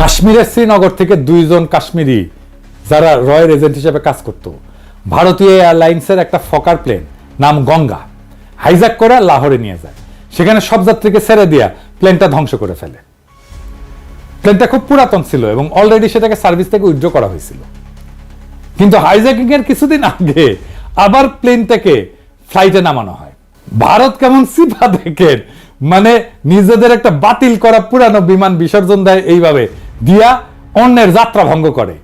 কাশ্মীরের শ্রীনগর থেকে 2 জন কাশ্মীরি যারা রয়ের এজেন্ট হিসেবে কাজ করত, ভারতীয় এয়ারলাইন্সের একটা ফকার প্লেন নাম গঙ্গা হাইজ্যাক করে লাহোরে নিয়ে যায়। সেখানে সব যাত্রীকে ছেড়ে দিয়া প্লেনটা ধ্বংস করে ফেলে। প্লেনটা খুব পুরাতন ছিল এবং অলরেডি সেটাকে সার্ভিস থেকে উইথড্র করা হয়েছিল। কিন্তু হাইজ্যাকিং এর কিছুদিন আগে আবার প্লেনটাকে ফ্লাইটে নামানো হয়। ভারত কেমন সিফা দেখেন, মানে নিজেদের একটা বাতিল করা পুরানো বিমান বিসর্জন দেয় এইভাবে দিয়া অন্যের যাত্রা ভঙ্গ করে।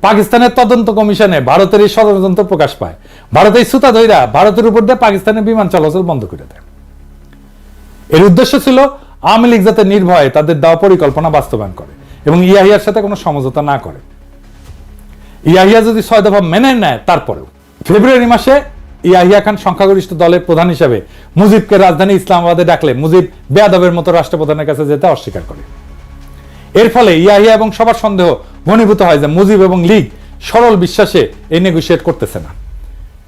পাকিস্তানের তদন্ত কমিশনে ভারতের এই ষড়যন্ত্র প্রকাশ পায়। ভারত এই সুতা ধইরা ভারতের উপর দিয়ে পাকিস্তানের বিমান চলাচল বন্ধ করে দেয়। এর উদ্দেশ্য ছিল আওয়ামী লীগ যাতে নির্ভয়ে তাদের দেওয়া পরিকল্পনা বাস্তবায়ন করে এবং ইয়াহিয়ার সাথে কোনো সমঝোতা না করে। ইয়াহিয়া যদি 6 দফা মেনে নেয়, তারপরেও ফেব্রুয়ারি মাসে ইয়াহিয়া খান সংখ্যাগরিষ্ঠ দলের প্রধান হিসেবে মুজিবকে রাজধানী ইসলামাবাদে ডাকলে মুজিব বেয়াদবের মতো রাষ্ট্রপ্রধানের কাছে যেতে অস্বীকার করে। এর ফলে ইয়াহিয়া এবং সবার সন্দেহ ঘনীভূত হয় যে মুজিব এবং লীগ সরল বিশ্বাসে এই নেগোশিয়েট করতেছে না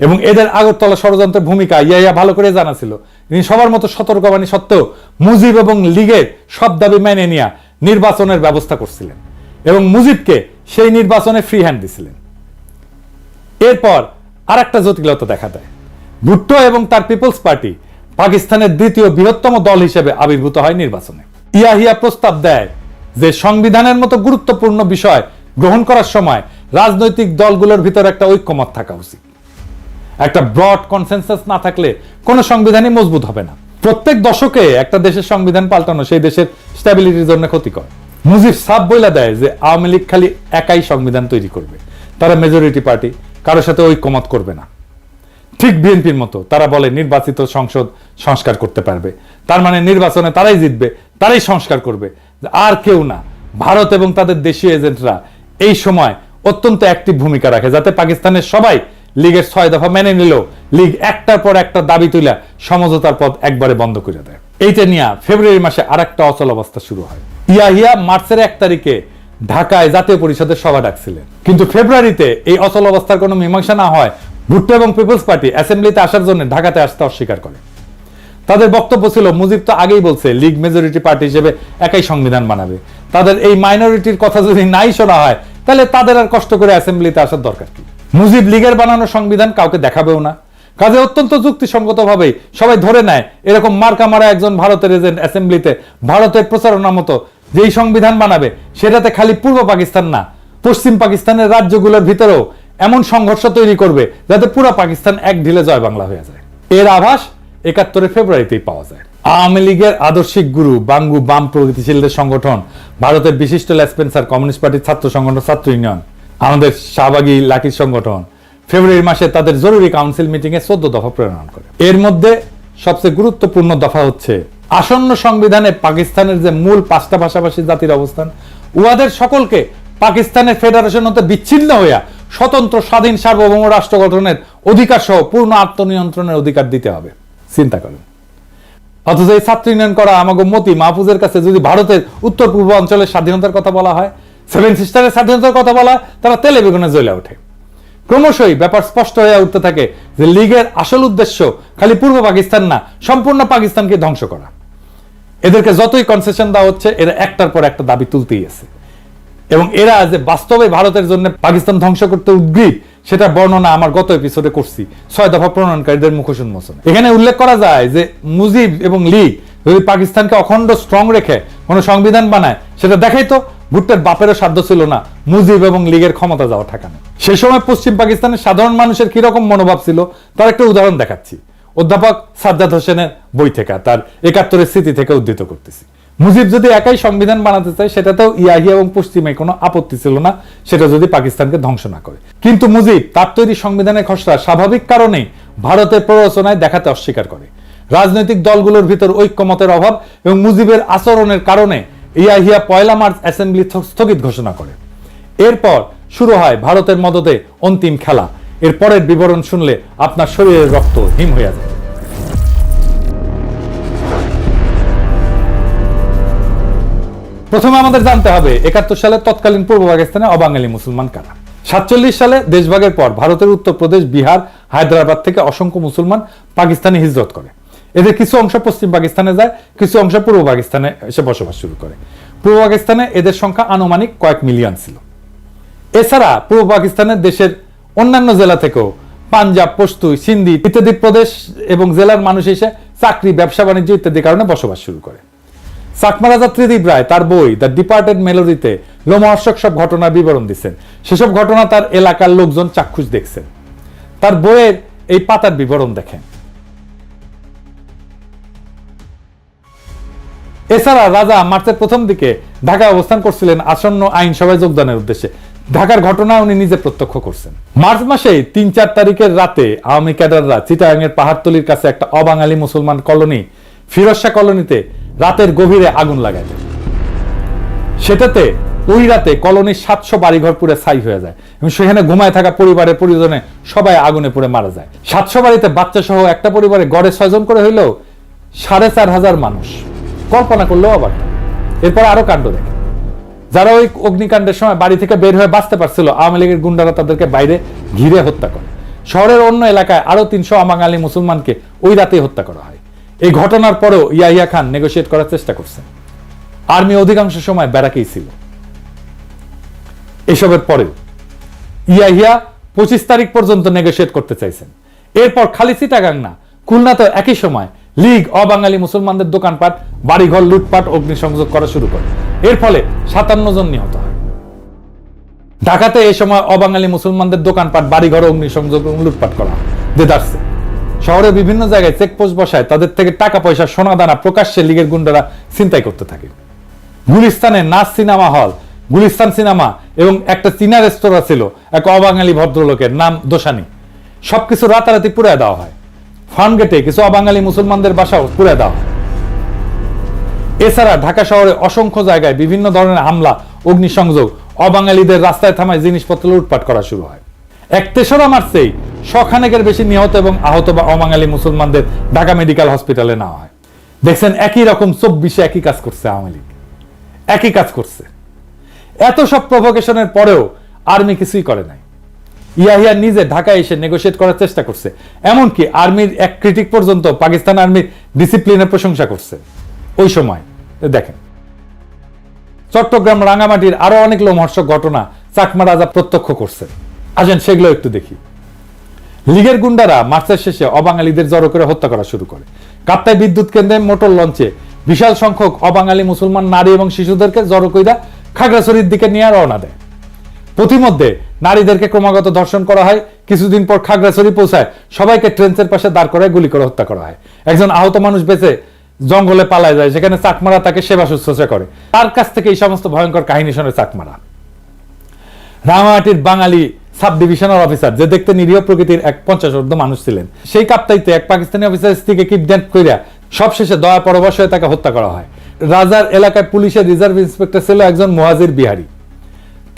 এবং এদের আগরতলা ষড়যন্ত্রের ভূমিকা ইয়াহিয়া ভালো করে জানা ছিল। তিনি সবার মতো সতর্কবাণী সত্ত্বেও মুজিব এবং লীগের সব দাবি মেনে নিয়ে নির্বাচনের ব্যবস্থা করছিলেন এবং মুজিবকে সেই নির্বাচনে ফ্রি হ্যান্ড দিছিলেন। এরপর আর একটা জটিলতা দেখা দেয়। ভুট্টো এবং তার পিপলস পার্টি পাকিস্তানের দ্বিতীয় বৃহত্তম দল হিসেবে আবির্ভূত হয় নির্বাচনে। ইয়াহিয়া প্রস্তাব দেয় যে সংবিধানের মতো গুরুত্বপূর্ণ বিষয় গ্রহণ করার সময় রাজনৈতিক দলগুলোর ভিতরে একটা ঐক্যমত থাকা উচিত। একটা ব্রড কনসেনসাস না থাকলে কোনো সংবিধানই মজবুত হবে না। প্রত্যেক দশকে একটা দেশের সংবিধান পাল্টানো সেই দেশের স্ট্যাবিলিটির জন্য ক্ষতিকর। মুজিব সাফ বইলা দেয় যে আওয়ামী লীগ খালি একাই সংবিধান তৈরি করবে, তারা মেজরিটি পার্টি, কারোর সাথে ঐক্যমত করবে না। ঠিক বিএনপির মতো তারা বলে নির্বাচিত সংসদ সংস্কার করতে পারবে, তার মানে নির্বাচনে তারাই জিতবে, তারাই সংস্কার করবে, আর কেউ না। ভারত এবং তাদের দেশীয় এজেন্টরা এই সময় অত্যন্ত অ্যাক্টিভ ভূমিকা রাখে যাতে পাকিস্তানের সবাই লীগের 6 দফা মেনে নিলেও লীগ একটার পর একটা দাবি তুলে সমঝোতার পথ একবারে বন্ধ করে দেয়। এইটা নিয়ে ফেব্রুয়ারি মাসে আরেকটা অচল অবস্থা শুরু হয়। ইয়াহিয়া মার্চের 1 তারিখে ঢাকায় জাতীয় পরিষদের সভা ডাকছিলেন, কিন্তু ফেব্রুয়ারিতে এই অচল অবস্থার কোনো মীমাংসা না হয় ভুট্টো এবং পিপলস পার্টি অ্যাসেম্বলিতে আসার জন্য ঢাকাতে আসতে অস্বীকার করে। তাদের বক্তব্য ছিল মুজিব তো আগেই বলছে লীগ মেজরিটি পার্টি হিসেবে একাই সংবিধান বানাবে, তাদের এই মাইনরিটির কথা যদি নাই শোনা হয় তাহলে তাদের আর কষ্ট করে অ্যাসেম্বলিতে আসার দরকার কি। মুজিব লীগের বানানো সংবিধান কাউকে দেখাবেও না। কাজে অত্যন্ত যুক্তিসঙ্গতভাবেই সবাই ধরে নেয় এরকম মার্কা মারা একজন ভারতের এজেন্ট অ্যাসেম্বলিতে ভারতের প্রচারণা মতো যেই সংবিধান বানাবে সেটাতে খালি পূর্ব পাকিস্তান না, পশ্চিম পাকিস্তানের রাজ্যগুলোর ভিতরেও এমন সংঘর্ষ তৈরি করবে যাতে পুরো পাকিস্তান এক ঢিলে জয় বাংলা হয়ে যায়। এর আভাস 71 ফেব্রুয়ারিতেই পাওয়া যায়। আওয়ামী লীগের আদর্শিক গুরু বাঙ্গু বাম প্রগতিশীলদের সংগঠন, ভারতের বিশিষ্ট লেসপেন্সার কমিউনিস্ট পার্টির ছাত্র সংগঠন ছাত্র ইউনিয়ন, আমাদের শাহবাগী লাঠির সংগঠন ফেব্রুয়ারি মাসে তাদের জরুরি কাউন্সিল মিটিং এ 14 দফা প্রণয়ন করে। এর মধ্যে সবচেয়ে গুরুত্বপূর্ণ দফা হচ্ছে আসন্ন সংবিধানে পাকিস্তানের যে মূল 5টা ভাষাভাষী জাতির অবস্থান, উহাদের সকলকে পাকিস্তানের ফেডারেশন হতে বিচ্ছিন্ন হইয়া স্বতন্ত্র স্বাধীন সার্বভৌম রাষ্ট্র গঠনের অধিকার সহ পূর্ণ আত্মনিয়ন্ত্রণের অধিকার দিতে হবে। চিন্তা করেন। অথচ এই ছাত্র ইউনিয়ন করা আমাকে মতি মাহফুজের কাছে যদি ভারতের উত্তর পূর্ব অঞ্চলের স্বাধীনতার কথা বলা হয়, 7 সিস্টারের স্বাধীনতার কথা বলা হয়, তারা তেলে বেগুনে জ্বলে ওঠে। ক্রমশই ব্যাপার স্পষ্ট হয়ে উঠতে থাকে যে লীগের আসল উদ্দেশ্য খালি পূর্ব পাকিস্তান না, সম্পূর্ণ পাকিস্তানকে ধ্বংস করা। এদেরকে যতই কনসেশন দেওয়া হচ্ছে এরা একটার পর একটা দাবি তুলতেই আছে এবং এরা যে বাস্তবে ভারতের জন্য পাকিস্তান ধ্বংস করতে উদ্গ্রীব সেটা বর্ণনা আমার গত এপিসোডে করছি 6 দফা প্রণয়নকারীদের মুখোশ উন্মোচনে। এখানে উল্লেখ করা যায় যে মুজিব এবং লীগ যদি পাকিস্তানকে অখণ্ড স্ট্রং রেখে কোনো সংবিধান বানায় সেটা দেখাই তো ভুট্টোর বাপেরও সাধ্য ছিল না মুজিব এবং লীগের ক্ষমতা যাওয়া ঠেকানো। সেই সময় পশ্চিম পাকিস্তানের সাধারণ মানুষের কিরকম মনোভাব ছিল তার একটা উদাহরণ দেখাচ্ছি। অধ্যাপক সাজ্জাদ হোসেনের বই থেকে, তার 71 স্মৃতি থেকে উদ্ধৃত করতেছি। মুজিব যদি একাই সংবিধান বানাতে চায় সেটাতেও ইয়াহিয়া এবং পশ্চিমে কোনো আপত্তি ছিল না, সেটা যদি পাকিস্তানকে ধ্বংস না করে। কিন্তু মুজিব তার তৈরি সংবিধানের খসড়া স্বাভাবিক কারণেই ভারতের প্ররোচনায় দেখাতে অস্বীকার করে। রাজনৈতিক দলগুলোর ভিতর ঐক্যমতের অভাব এবং মুজিবের আচরণের কারণে ইয়াহিয়া 1 মার্চ অ্যাসেম্বলি স্থগিত ঘোষণা করে। এরপর শুরু হয় ভারতের মদদে অন্তিম খেলা। এর পরের বিবরণ শুনলে আপনার শরীরের রক্ত হিম হয়ে যায়। প্রথমে আমাদের জানতে হবে 71 সালে তৎকালীন পূর্ব পাকিস্তানে অবাঙালি মুসলমান কারা। 47 সালে দেশভাগের পর ভারতের উত্তরপ্রদেশ, বিহার, হায়দ্রাবাদ থেকে অসংখ্য মুসলমান পাকিস্তানে হিজরত করে। এদের কিছু অংশ পশ্চিম পাকিস্তানে যায়, কিছু অংশ পূর্ব পাকিস্তানে এসে বসবাস শুরু করে। পূর্ব পাকিস্তানে এদের সংখ্যা আনুমানিক কয়েক মিলিয়ন ছিল। এছাড়া পূর্ব পাকিস্তানের দেশের অন্যান্য জেলা থেকেও পাঞ্জাব, পশতু, সিন্ধি ইত্যাদি প্রদেশ এবং জেলার মানুষ এসে চাকরি, ব্যবসা বাণিজ্য ইত্যাদি কারণে বসবাস শুরু করে। চাকমা রাজা ত্রিদিব রায় তার বই দ্য ডিপার্টেড মেলোডিতে লোমহর্ষক সব ঘটনার বিবরণ দিচ্ছেন। সেসব ঘটনা তার এলাকার লোকজন চাক্ষুষ দেখছেন। তার বইয়ের এই পাতার বিবরণ দেখেন। এছাড়া রাজা মার্চের প্রথম দিকে ঢাকায় অবস্থান করছিলেন আসন্ন আইনসভায় যোগদানের উদ্দেশ্যে। ঢাকার ঘটনা উনি নিজে প্রত্যক্ষ করছেন। মার্চ মাসে ৩-৪ তারিখের রাতে আওয়ামী ক্যাডাররা চিটাগাংয়ের পাহাড়তলির কাছে একটা অবাঙালি মুসলমান কলোনি ফিরোজ শাহ কলোনিতে রাতের গভীরে আগুন লাগায় দেয়। সেটাতে ওই রাতে কলোনির ৭০০ বাড়িঘর পুড়ে ছাই হয়ে যায় এবং সেখানে ঘুমায় থাকা পরিবারের পরিজনে সবাই আগুনে পুড়ে মারা যায়। ৭০০ বাড়িতে বাচ্চা সহ একটা পরিবারে গড়ে ৬ জন করে হইলেও ৪,৫০০ মানুষ, কল্পনা করলেও অবাক। এরপর আরো কাণ্ড দেখে, যারা ওই অগ্নিকাণ্ডের সময় বাড়ি থেকে বের হয়ে বাঁচতে পারছিল, আওয়ামী লীগের গুন্ডারা তাদেরকে বাইরে ঘিরে হত্যা করে। শহরের অন্য এলাকায় আরো ৩০০ অবাঙালি মুসলমানকে ওই রাতেই হত্যা করা হয়। এই ঘটনার পরেও ইয়াহিয়া খান নেগোশিয়েট করার চেষ্টা করছেন। আর্মি অধিকাংশ সময় ব্যারাকেই ছিল। এসবের পরে ইয়াহিয়া ২৫ তারিখ পর্যন্ত নেগোশিয়েট করতে চাইছেন। এরপর খালি চিটাগাং না, খুলনাতে একই সময় লীগ অবাঙালি মুসলমানদের দোকানপাট, বাড়িঘর লুটপাট, অগ্নিসংযোগ করা শুরু করে। এর ফলে ৫৭ জন নিহত হয়। ঢাকাতে এই সময় অবাঙালি মুসলমানদের দোকানপাট, বাড়িঘর, অগ্নিসংযোগ এবং লুটপাট করা হয় দেদারসে। শহরের বিভিন্ন জায়গায় চেকপোস্ট বসায় তাদের থেকে টাকা পয়সা, সোনাদানা প্রকাশ্যে লীগের গুন্ডারা ছিনতাই করতে থাকে। গুলিস্তানে নাচ সিনেমা হল, গুলিস্তান সিনেমা এবং একটা চীনা রেস্তোরাঁ ছিল এক অবাঙালি ভদ্রলোকের, নাম দোসানি। সবকিছু রাতারাতি পুড়ে দেওয়া হয়। ফার্মগেটে কিছু অবাঙালি মুসলমানদের বাসাও পুড়ে দেওয়া হয়। এছাড়া ঢাকা শহরে অসংখ্য জায়গায় বিভিন্ন ধরনের হামলা, অগ্নিসংযোগ, অবাঙালিদের রাস্তায় থামায় জিনিসপত্র লুটপাট করা শুরু হয়। ৩রা মার্চেই ১০০ বেশি নিহত এবং আহত বা অবাঙালি মুসলমানদের ঢাকা মেডিকেল হসপিটালে নেওয়া হয়। দেখছেন একই রকম ২৪-এ একই কাজ করছে আওয়ামী লীগ, একই কাজ করছে। এত সব প্রভোকেশনের পরেও আর্মি কিছুই করে নাই। ইয়াহিয়া নিজে ঢাকায় এসে নেগোশিয়েট করার চেষ্টা করছে। এমনকি আর্মির এক ক্রিটিক পর্যন্ত পাকিস্তান আর্মির ডিসিপ্লিনের প্রশংসা করছে ওই সময়। দেখেন, চট্টগ্রাম, রাঙামাটির আরো অনেক লোমহর্ষক ঘটনা চাকমা রাজা প্রত্যক্ষ করছে। আসেন সেগুলো একটু দেখি। লীগের গুন্ডারা মার্চের শেষে অবাঙালিদের জড়ো করে হত্যা করা শুরু করে। কাপ্তাই বিদ্যুৎ কেন্দ্রে মোটর লঞ্চে বিশাল সংখ্যক অবাঙালি মুসলমান নারী এবং শিশুদেরকে জড়ো কইরা খাগড়াছড়ির দিকে নিয়ে রওনা দেয়। প্রতিমধ্যে নারীদেরকে ক্রমাগত ধর্ষণ করা হয়। কিছুদিন পর খাগড়াছড়ি পৌঁছায় সবাইকে ট্রেন্সের পাশে দাঁড় করায় গুলি করে হত্যা করা হয়। একজন আহত মানুষ বেঁচে জঙ্গলে পালায় যায়, সেখানে চাকমারা তাকে সেবা শুশ্রূষা করে। তার কাছ থেকে এই সমস্ত ভয়ঙ্কর কাহিনী শোনে চাকমারা। রাঙামাটির বাঙালি সাব ডিভিশনাল অফিসার, যে দেখতে নিরীহ প্রকৃতির এক ৫০ মানুষ ছিলেন, সেই কাপ্তাইতে এক পাকিস্তানি অফিসারের স্ত্রীকে কিডন্যাপ কইরা সবশেষে দয়া পরবশ হয়ে তাকে হত্যা করা হয়। রাজার এলাকায় পুলিশের রিজার্ভ ইন্সপেক্টর ছিল একজন মুহাজির বিহারি।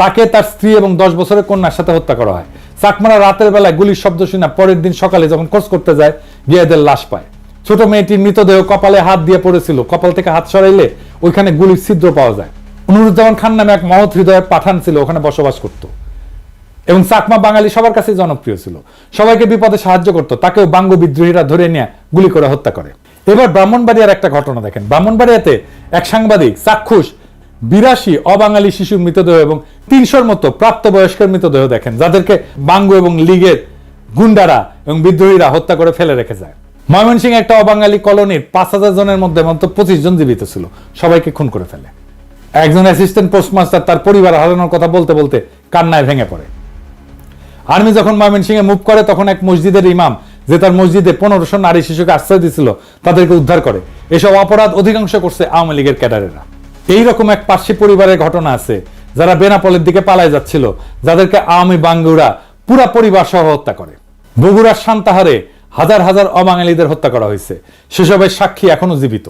তাকে তার স্ত্রী এবং ১০ বছরের কন্যার সাথে হত্যা করা হয়। চাকমারা রাতের বেলায় গুলির শব্দ শুনে পরের দিন সকালে যখন খোঁজ করতে যায়, গিয়ে এদের লাশ পায়। ছোট মেয়েটির মৃতদেহ কপালে হাত দিয়ে পড়েছিল। কপাল থেকে হাত সরাইলে ওইখানে গুলির ছিদ্র পাওয়া যায়। নুরুজ্জামান খান নামে এক মহৎ হৃদয়ের পাঠান ছিল, ওখানে বসবাস করত এবং চাকমা বাঙালি সবার কাছে জনপ্রিয় ছিল। সবাইকে বিপদে সাহায্য করত। তাকেও বাঙ্গ বিদ্রোহীরা ধরে নিয়ে গুলি করে হত্যা করে। এবার ব্রাহ্মণবাড়িয়ার একটা ঘটনা দেখেন। ব্রাহ্মণবাড়িয়াতে এক সাংবাদিক চাক্ষুষ ৮২ অবাঙালি শিশুর মৃতদেহ এবং ৩০০-র মতো প্রাপ্তবয়স্কের মৃতদেহ দেখেন, যাদেরকে বাঙ্গু এবং লীগের গুন্ডারা এবং বিদ্রোহীরা হত্যা করে ফেলে রেখে যায়। ময়মনসিংহে একটা অবাঙালি কলোনির ৫০০০ জনের মধ্যে মাত্র ২৫ জন জীবিত ছিল, সবাইকে খুন করে ফেলে। একজন অ্যাসিস্ট্যান্ট পোস্টমাস্টার তার পরিবার হারানোর কথা বলতে বলতে কান্নায় ভেঙে পড়ে। আর্মি যখন ময়মনসিংহে মুভ করে, তখন এক মসজিদের ইমাম, যে তার মসজিদে ১৫০০ নারী শিশুকে আশ্রয় দিয়েছিল, তাদেরকে উদ্ধার করে। এসব অপরাধ অধিকাংশ করছে আওয়ামী লীগের ক্যাডারেরা। এইরকম এক পার্সি পরিবারের ঘটনা আছে, যারা বেনাপোলের দিকে পালায় যাচ্ছিল, যাদেরকে আওয়ামী বাঙ্গুরা পুরা পরিবার সহ হত্যা করে। বগুড়ার সান্তাহারে হাজার হাজার অবাঙালিদের হত্যা করা হয়েছে, সেসবের সাক্ষী এখনো জীবিত।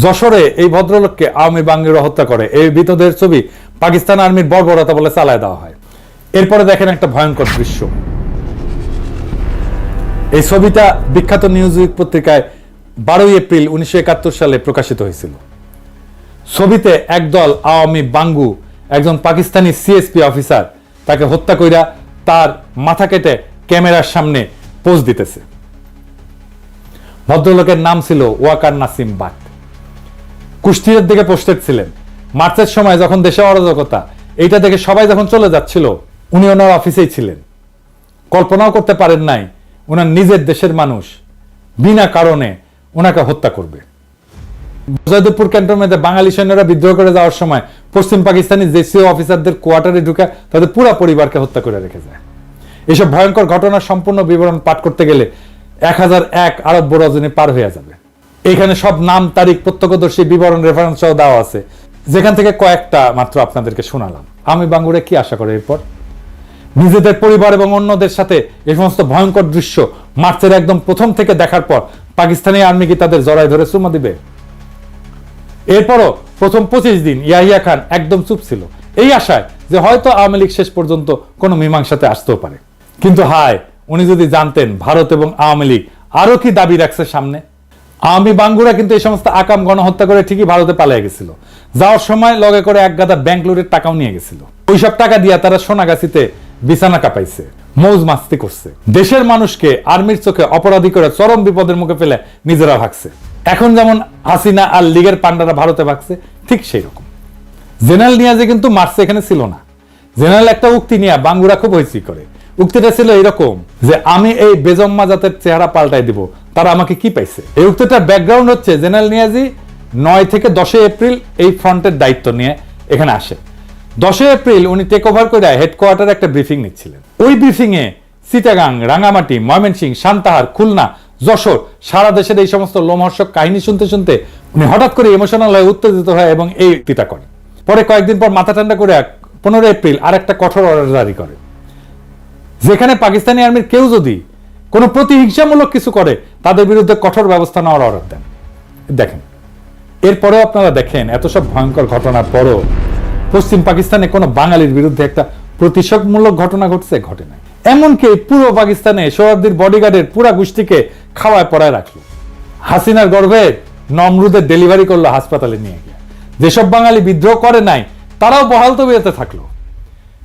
যশোরে এই ভদ্রলোককে আওয়ামী বাঙ্গুরা হত্যা করে। এই মৃতদের ছবি পাকিস্তান আর্মির বর্বরতা বলে চালায় দেওয়া হয়। এরপরে দেখেন একটা ভয়ঙ্কর দৃশ্য। এই ছবিটা বিখ্যাত নিউজউইক পত্রিকায় ১২ এপ্রিল ১৯৭১ সালে প্রকাশিত হয়েছিল। ছবিতে একদল আওয়ামী বাঙ্গু একজন পাকিস্তানি সিএসপি অফিসার তাকে হত্যা কইরা তার মাথা কেটে ক্যামেরার সামনে পোজ দিতেছে। ভদ্রলোকের নাম ছিল ওয়াকার নাসিম বাট। কুষ্টিয়ার দিকে পোস্টেড ছিলেন। মার্চের সময় যখন দেশে অরাজকতা, এইটা দেখে সবাই যখন চলে যাচ্ছিল, উনি ওনার অফিসেই ছিলেন। কল্পনাও করতে পারেন নাই ওনার নিজের দেশের মানুষ বিনা কারণে ওনাকে হত্যা করবে। জয়দেবপুর ক্যান্টনমেন্টে বাঙালি সৈন্যরা বিদ্রোহ করে যাওয়ার সময় পশ্চিম পাকিস্তানি জেসিও অফিসারদের কোয়ার্টারে ঢুকে তাদের পুরো পরিবারকে হত্যা করে রেখে যায়। এসব ভয়ঙ্কর ঘটনার সম্পূর্ণ বিবরণ পাঠ করতে গেলে 1001 আরব রজনী পার হয়ে যাবে। এখানে সব নাম, তারিখ, প্রত্যক্ষদর্শী, বিবরণ, রেফারেন্স সহ দেওয়া আছে, যেখান থেকে কয়েকটা মাত্র আপনাদেরকে শোনালাম। আমি বাঙ্গুরে কি আশা করে এরপর নিজেদের পরিবার এবং অন্যদের সাথে এই সমস্ত ভয়ঙ্কর দৃশ্য মার্চের একদম প্রথম থেকে দেখার পর পাকিস্তানি আর্মি কি তাদের জড়ায় ধরে চুমা দিবে? এরপরও প্রথম 25 দিন ইয়াহিয়া খান একদম চুপ ছিল, এই আশায় যে হয়তো আওয়ামী লীগ শেষ পর্যন্ত কোনো মীমাংসাতে আসতেও পারে। কিন্তু হায়, উনি যদি জানতেন ভারত এবং আওয়ামী লীগ আরো কি দাবি রাখছে সামনে। আওয়ামী বাঙ্গুরা কিন্তু এই সমস্ত আকাম গণহত্যা করে ঠিকই ভারতে পালিয়ে গেছিল। যাওয়ার সময় লগে করে এক গাদা ব্যাংক লুটের টাকাও নিয়ে গেছিল। ওইসব টাকা দিয়া তারা সোনাগাছিতে বিছানা কাঁপাইছে, মৌজ মাস্তি করছে, দেশের মানুষকে আর্মির চোখে অপরাধী করে চরম বিপদের মুখে ফেলে নিজেরা ভাগছে। এখন যেমন হাসিনা আর লীগের পান্ডারা ভারতে ভাগছে, ঠিক সেই রকম। জেনারেল নিয়াজি কিন্তু মার্চে এখানে ছিল না। জেনারেল একটা উক্তি নিয়ে বাঙ্গুরা খুব হইচই করে। উক্তিটা ছিল এরকম যে আমি এই বেজম্মা জাতের চেহারা পাল্টাই দিব, তারা আমাকে কি পাইছে। এই উক্তিটার ব্যাকগ্রাউন্ড হচ্ছে জেনারেল নিয়াজি 9 থেকে 10 এপ্রিল এই ফ্রন্টের দায়িত্ব নিয়ে এখানে আসে। 10 এপ্রিল উনি টেক ওভার করে হেডকোয়ার্টারে একটা ব্রিফিং নিচ্ছিলেন। ওই ব্রিফিং এ চিটাগাং, রাঙ্গামাটি, ময়মনসিংহ, সান্তাহার, খুলনা, যশোর, সারা দেশের এই সমস্ত লোমহর্ষক কাহিনী শুনতে শুনতে উনি হঠাৎ করে ইমোশনাল হয়ে উত্তেজিত হয় এবং এই উক্তিটা করেন। পরে কয়েকদিন পর মাথা ঠান্ডা করে 15 এপ্রিল আর একটা কঠোর অর্ডার জারি করে, যেখানে পাকিস্তানি আর্মির কেউ যদি কোনো প্রতিহিংসামূলক কিছু করে তাদের বিরুদ্ধে কঠোর ব্যবস্থা নেওয়ার অর্ডার দেন। দেখেন, এরপরেও আপনারা দেখেন এত সব ভয়ঙ্কর ঘটনার পরও পশ্চিম পাকিস্তানে কোনো বাঙালির বিরুদ্ধে একটা প্রতিশোধমূলক ঘটনা ঘটছে? ঘটে নাই। এমনকি পূর্ব পাকিস্তানে সোহরাওয়ার্দীর বডিগার্ডের পুরা গোষ্ঠীকে খাওয়ায় পড়ায় রাখলো। হাসিনার গর্ভে নমরুদের ডেলিভারি করলো হাসপাতালে নিয়ে গিয়ে। যেসব বাঙালি বিদ্রোহ করে নাই তারাও বহাল তবিয়তে থাকলো।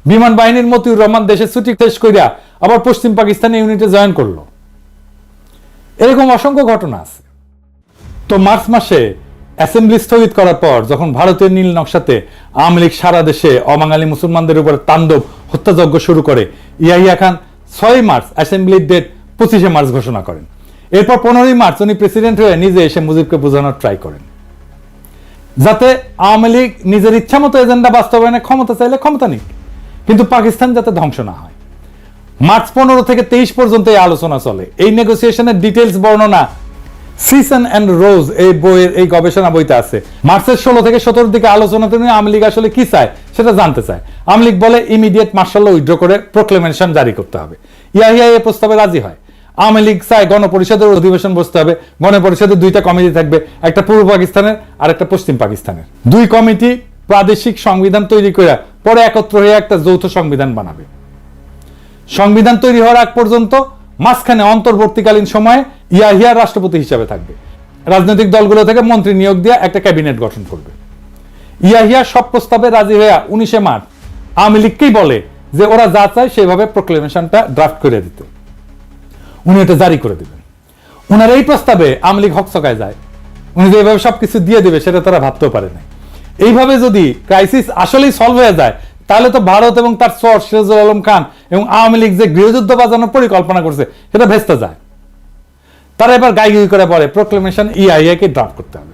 বিমান বাহিনীর মতিউর রহমান দেশে ছুটি শেষ করিয়া আবার পশ্চিম পাকিস্তানি ইউনিটে জয়েন করলো। এরকম অসংখ্য ঘটনা আছে। তো মার্চ মাসে অ্যাসেম্বলি স্থগিত করার পর যখন ভারতের নীল নকশাতে আওয়ামী লীগ সারা দেশে অবাঙালি মুসলমানদের উপর তাণ্ডব হত্যাযজ্ঞ শুরু করে, Yahya Khan 6 March অ্যাসেম্বলির date 25 March ঘোষণা করেন। এরপর 15 মার্চ উনি প্রেসিডেন্ট হয়ে নিজে এসে মুজিবকে বোঝানোর ট্রাই করেন, যাতে আওয়ামী লীগ নিজের ইচ্ছা মতো এজেন্ডা বাস্তবায়নে ক্ষমতা চাইলে ক্ষমতা নিক, কিন্তু পাকিস্তান যাতে ধ্বংস না হয়। মার্চ 15 থেকে 23 পর্যন্ত এই আলোচনা চলে। এই নেগোসিয়েশনের ডিটেইলস বর্ণনা সিজন অ্যান্ড রোজ এই বইয়ের এই গবেষণা বইতে আছে। মার্চের 16 থেকে 17 দিকে আলোচনাতে নিয়ে আওয়ামী লীগ আসলে কি চায় সেটা জানতে চায়। আওয়ামী লীগ বলে ইমিডিয়েট মার্শাল ল উইথড্র করে প্রোক্লেমেশন জারি করতে হবে। ইয়াহিয়া এই প্রস্তাবে রাজি হয়। আওয়ামী লীগ চায় গণপরিষদের অধিবেশন বসতে হবে। গণপরিষদের 2টা কমিটি থাকবে, একটা পূর্ব পাকিস্তানের আর একটা পশ্চিম পাকিস্তানের। 2 কমিটি প্রাদেশিক সংবিধান তৈরি করে পরে একত্র হয়ে একটা যৌথ সংবিধান বানাবে। সংবিধান তৈরি হওয়ার আগ পর্যন্ত মাঝখানে অন্তর্বর্তীকালীন সময়ে ইয়াহিয়া রাষ্ট্রপতি হিসাবে থাকবে। রাজনৈতিক দলগুলো থেকে মন্ত্রী নিয়োগ দিয়ে একটা ক্যাবিনেট গঠন করবে। ইয়াহিয়া সব প্রস্তাবে রাজি হয়ে 19 মার্চ আওয়ামী লীগকেই বলে যে ওরা যা চায় সেভাবে প্রোক্লেমেশনটা ড্রাফট করে দিতে। উনি এটা জারি করে দিবেন। উনার এই প্রস্তাবে আওয়ামী লীগ হকচকায় যায়। উনি যে এইভাবে সবকিছু দিয়ে দিবে সেটা তারা ভাবতেও পারে না। এইভাবে যদি ক্রাইসিস আসলেই সলভ হয়ে যায় তাহলে তো ভারত এবং তার সর সিরাজুল আলম খান এবং আওয়ামী লীগ যে গৃহযুদ্ধ বাজানোর পরিকল্পনা করছে সেটা ভেস্তে যায়। তারা এবার গাইগুই করে বলে প্রোক্লেমেশন ইয়াহিয়াকে ড্রাফট করতে হবে।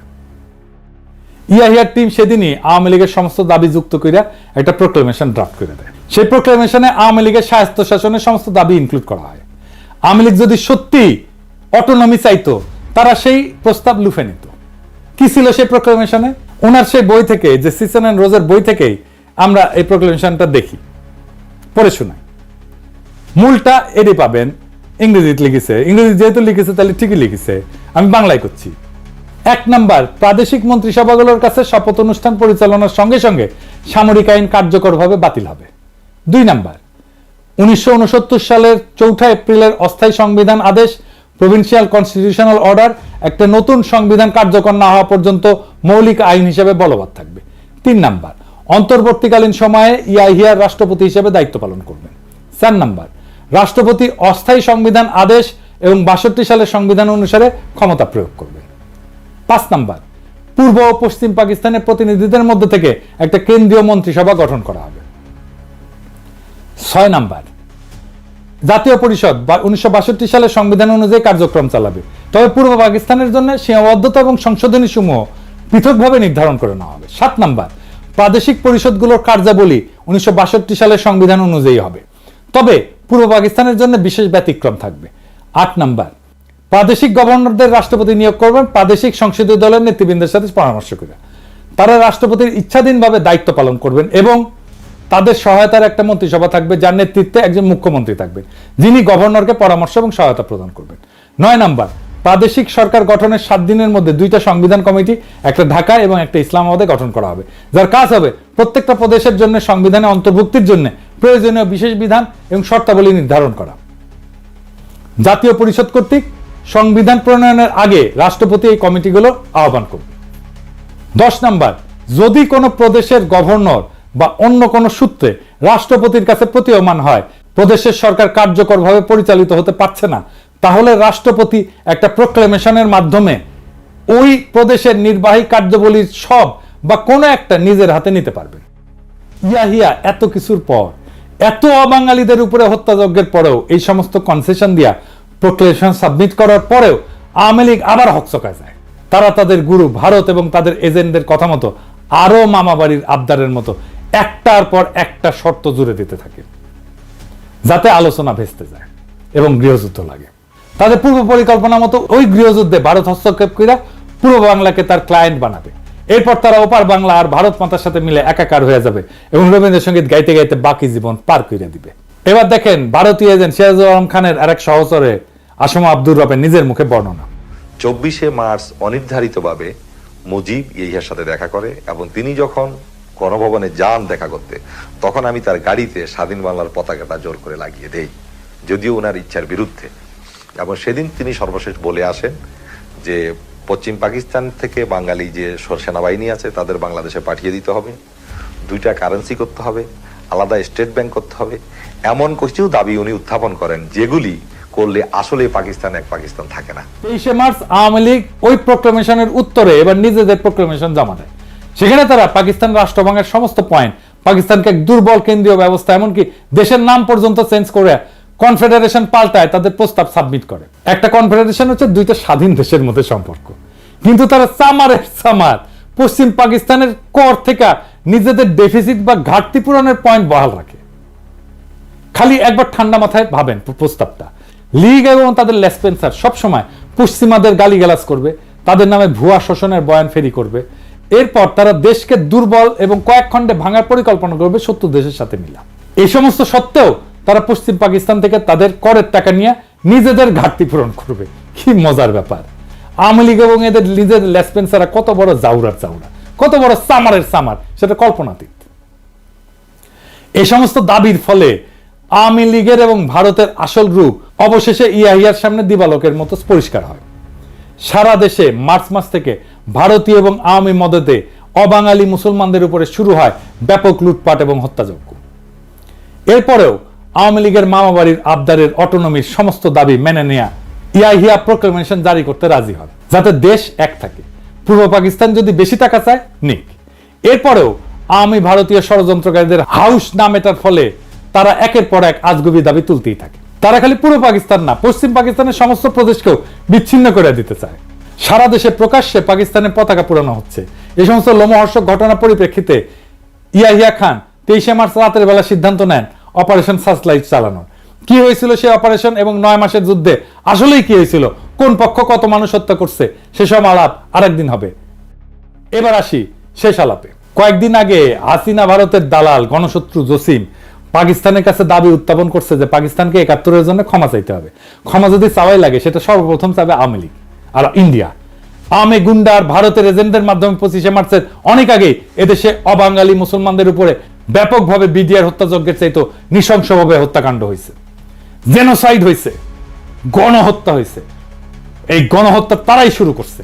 ইয়াহিয়ার টিম সেদিনই আওয়ামী লীগের সমস্ত দাবি যুক্ত করিয়া একটা প্রোক্লেমেশন ড্রাফট করে দেয়। সেই প্রোক্লেমেশনে আওয়ামী লীগের স্বায়ত্ত শাসনের সমস্ত দাবি ইনক্লুড করা হয়। আওয়ামী লীগ যদি সত্যি অটোনমি চাইতো তারা সেই প্রস্তাব লুফে নিত। কি ছিল সেই প্রোক্লেমেশনে? ওনার সেই বই থেকে, যে সিজন অ্যান্ড রোজের বই থেকেই আমরা এই প্রোক্লেমেশনটা দেখি, পড়ে শোনাই। মূলটা এরই পাবেন, ইংরেজিতে লিখেছে। ইংরেজি যেহেতু লিখেছে তাহলে ঠিকই লিখেছে, আমি বাংলায় করছি। 1 নাম্বার, প্রাদেশিক মন্ত্রিসভাগুলোর কাছে শপথ অনুষ্ঠান পরিচালনার সঙ্গে সঙ্গে সামরিক আইন কার্যকরভাবে বাতিল হবে। 2 নাম্বার, 1969 সালের 4 এপ্রিলের অস্থায়ী সংবিধান আদেশ, প্রভিন্সিয়াল কনস্টিটিউশনাল অর্ডার একটা নতুন সংবিধান কার্যকর না হওয়া পর্যন্ত মৌলিক আইন হিসেবে বলবৎ থাকবে। 3 নাম্বার, অন্তর্বর্তীকালীন সময়ে ইয়াহিয়া রাষ্ট্রপতি হিসেবে দায়িত্ব পালন করবেন। 4 নাম্বার, রাষ্ট্রপতি অস্থায়ী সংবিধান আদেশ এবং 62 সালের সংবিধান অনুসারে ক্ষমতা প্রয়োগ করবেন। 5 নাম্বার, পূর্ব ও পশ্চিম পাকিস্তানের প্রতিনিধিদের মধ্যে থেকে একটা কেন্দ্রীয় মন্ত্রিসভা গঠন করা হবে। 6 নাম্বার, জাতীয় পরিষদ 1962 সালের সংবিধান অনুযায়ী কার্যক্রম চালাবে। তবে পূর্ব পাকিস্তানের জন্য সীমাবদ্ধতা এবং সংশোধনী সমূহ পৃথকভাবে নির্ধারণ করে নেওয়া হবে। 7 নাম্বার, প্রাদেশিক পরিষদগুলোর কার্যাবলী 1962 সালের সংবিধান অনুযায়ী হবে, তবে পূর্ব পাকিস্তানের জন্য বিশেষ ব্যতিক্রম থাকবে। 8 নাম্বার, প্রাদেশিক গভর্নরদের রাষ্ট্রপতি নিয়োগ করবেন প্রাদেশিক সংসদীয় দলের নেতৃবৃন্দের সাথে পরামর্শ করে। তারা রাষ্ট্রপতির ইচ্ছাধীনভাবে দায়িত্ব পালন করবেন এবং তাদের সহায়তার একটা মন্ত্রিসভা থাকবে, যার নেতৃত্বে একজন মুখ্যমন্ত্রী থাকবেন, যিনি গভর্নরকে পরামর্শ এবং সহায়তা প্রদান করবেন। 9 নাম্বার, প্রাদেশিক সরকার গঠনের 7 দিনের মধ্যে 2টা সংবিধান কমিটি, একটা ঢাকা এবং একটা ইসলামাবাদে গঠন করা হবে, যার কাজ হবে প্রত্যেকটা প্রদেশের জন্য সংবিধানে অন্তর্ভুক্তির জন্য প্রয়োজনীয় বিশেষ বিধান এবং শর্তাবলী নির্ধারণ করা। জাতীয় পরিষদ কর্তৃক সংবিধান প্রণয়নের আগে রাষ্ট্রপতি এই কমিটিগুলো আহ্বান করবে। 10 নাম্বার, যদি কোনো প্রদেশের গভর্নর বা অন্য কোনো সূত্রে রাষ্ট্রপতির কাছে প্রতীয়মান হয় প্রদেশের সরকার কার্যকরভাবে পরিচালিত হতে পারছে না, তাহলে রাষ্ট্রপতি একটা প্রোক্লেমেশনের মাধ্যমে ওই প্রদেশের নির্বাহী কার্যাবলীর সব বা কোনো একটা নিজের হাতে নিতে পারবেন। ইয়াহিয়া এত কিছুর পর, এত অবাঙালিদের উপরে হত্যাযজ্ঞের পরেও, এই সমস্ত কনসেশন দিয়া প্রোক্লেমেশন সাবমিট করার পরেও আওয়ামী লীগ আবার হকচকায় যায়। তারা তাদের গুরু ভারত এবং তাদের এজেন্টদের কথা মতো আরো মামাবাড়ির আবদারের মতো একটার পর একটা শর্ত জুড়ে দিতে থাকে, যাতে আলোচনা ভেস্তে যায় এবং গৃহযুদ্ধ লাগে। তাদের পূর্ব পরিকল্পনা মতো ওই গৃহযুদ্ধে ভারত হস্তক্ষেপ করে পূর্ব বাংলাকে তার ক্লায়েন্ট বানাবে। এরপর তারা ওপার বাংলা আর ভারত মাতার সাথে মিলে একাকার হয়ে যাবে এবং রবীন্দ্রসঙ্গীত গাইতে গাইতে বাকি জীবন পার করে দিবে। এবার দেখেন ভারতীয় এজেন্ট সিরাজুল আলম খানের আরেক সহচরে আসমা আব্দুর রবের নিজের মুখে বর্ণনা। 24শে মার্চ অনির্ধারিতভাবে মুজিব ইয়াহিয়ার সাথে দেখা করে এবং তিনি যখন গণভবনে যান দেখা করতে, তখন আমি তার গাড়িতে স্বাধীন বাংলার পতাকাটা জোর করে লাগিয়ে দেই, যদিও ওনার ইচ্ছার বিরুদ্ধে। এবং সেদিন তিনি সর্বশেষ বলে আসেন যে পশ্চিম পাকিস্তান থেকে বাঙালি যে সেনাবাহিনী আছে তাদের বাংলাদেশে পাঠিয়ে দিতে হবে, 2টা কারেন্সি করতে হবে, আলাদা স্টেট ব্যাংক করতে হবে, এমন কিছু দাবি উনি উত্থাপন করেন যেগুলি করলে আসলে পাকিস্তান এক পাকিস্তান থাকে না। 23শে মার্চ আওয়ামী লীগ ওই প্রোক্লেমেশনের উত্তরে এবার নিজেদের প্রোক্লেমেশন জমা দেয়। সেখানে তারা পাকিস্তান রাষ্ট্রভাঙের সমস্ত পয়েন্ট, পাকিস্তানকে এক দুর্বল কেন্দ্রীয় ব্যবস্থা, এমনকি দেশের নাম পর্যন্ত চেঞ্জ করে কনফেডারেশন পাল্টায় তাদের প্রস্তাব সাবমিট করে। একটা কনফেডারেশন হচ্ছে 2টা স্বাধীন দেশের মধ্যে সম্পর্ক, কিন্তু তারা সামার পশ্চিম পাকিস্তানের কর থেকে নিজেদের ডেফিসিট বা ঘাটতি পূরণের পয়েন্ট বহাল রাখে। খালি একবার ঠান্ডা মাথায় ভাবেন প্রস্তাবটা। লীগ এবং তাদের লেসপেন্সার সবসময় পশ্চিমাদের গালিগালাজ করবে, তাদের নামে ভুয়া শোষণের বয়ান ফেরি করবে। এরপর তারা দেশকে দুর্বল এবং কয়েক খণ্ডে ভাঙার পরিকল্পনা করবে শত্রু দেশের সাথে মিলা। এই সমস্ত সত্ত্বেও তারা পশ্চিম পাকিস্তান থেকে তাদের করের টাকা নিয়ে নিজেদের ঘাটতি পূরণ করবে। কি মজার ব্যাপার! আওয়ামী লীগ এবং এদের নিজের লেসপেন্সাররা কত বড় জাউরার জাউরা, কত বড় সামারের সামার, সেটা কল্পনাতীত। এই সমস্ত দাবির ফলে আওয়ামী লীগের এবং ভারতের আসল রূপ অবশেষে ইয়াহিয়ার সামনে দিবালোকের মতো পরিষ্কার হয়। সারা দেশে মার্চ মাস থেকে ভারতীয় এবং আওয়ামী মদতে অবাঙালি মুসলমানদের উপরে শুরু হয় ব্যাপক লুটপাট এবং হত্যাযজ্ঞ। এরপরেও আওয়ামী লীগের মামাবাড়ির আবদারের অটোনমির সমস্ত দাবি মেনে নেয়া ইয়াহিয়া প্রোক্লেমেশন জারি করতে রাজি হয়, যাতে দেশ এক থাকে। পূর্ব পাকিস্তান যদি বেশি টাকা চায় নিক। এরপরেও আওয়ামী ভারতীয় ষড়যন্ত্রকারীদের হাউস না মেটার ফলে তারা একের পর এক আজগুবি দাবি তুলতেই থাকে। তারা খালি পূর্ব পাকিস্তান না, পশ্চিম পাকিস্তানের সমস্ত প্রদেশকেও বিচ্ছিন্ন করে দিতে চায়। সারা দেশে প্রকাশ্যে পাকিস্তানের পতাকা পুরানো হচ্ছে। এই সমস্ত লোমহর্ষক ঘটনার পরিপ্রেক্ষিতে ইয়াহিয়া খান 23শে মার্চ রাতের বেলা সিদ্ধান্ত নেন অপারেশন সার্চলাইট চালানোর। কি হয়েছিল সেই অপারেশন এবং 9 মাসের যুদ্ধে আসলেই কি হয়েছিল, কোন পক্ষ কত মানুষ হত্যা করছে, সেসব আলাপ আরেকদিন হবে। এবার আসি শেষ আলাপে। কয়েকদিন আগে হাসিনা ভারতের দালাল গণশত্রু জসিম পাকিস্তানের কাছে দাবি উত্থাপন করছে যে পাকিস্তানকে 71-এর জন্য ক্ষমা চাইতে হবে। ক্ষমা যদি চাওয়াই লাগে সেটা সর্বপ্রথম চাবে আওয়ামী লীগ আর ইন্ডিয়া। আওয়ামী গুন্ডা আর ভারতের এজেন্টদের মাধ্যমে 25শে মার্চের অনেক আগেই এদেশে অবাঙালি মুসলমানদের উপরে ব্যাপকভাবে বিডিআর হত্যাযজ্ঞের চাইতো নৃশংসভাবে হত্যাকাণ্ড হয়েছে, জেনোসাইড হয়েছে, গণহত্যা হয়েছে। এই গণহত্যা তারাই শুরু করছে।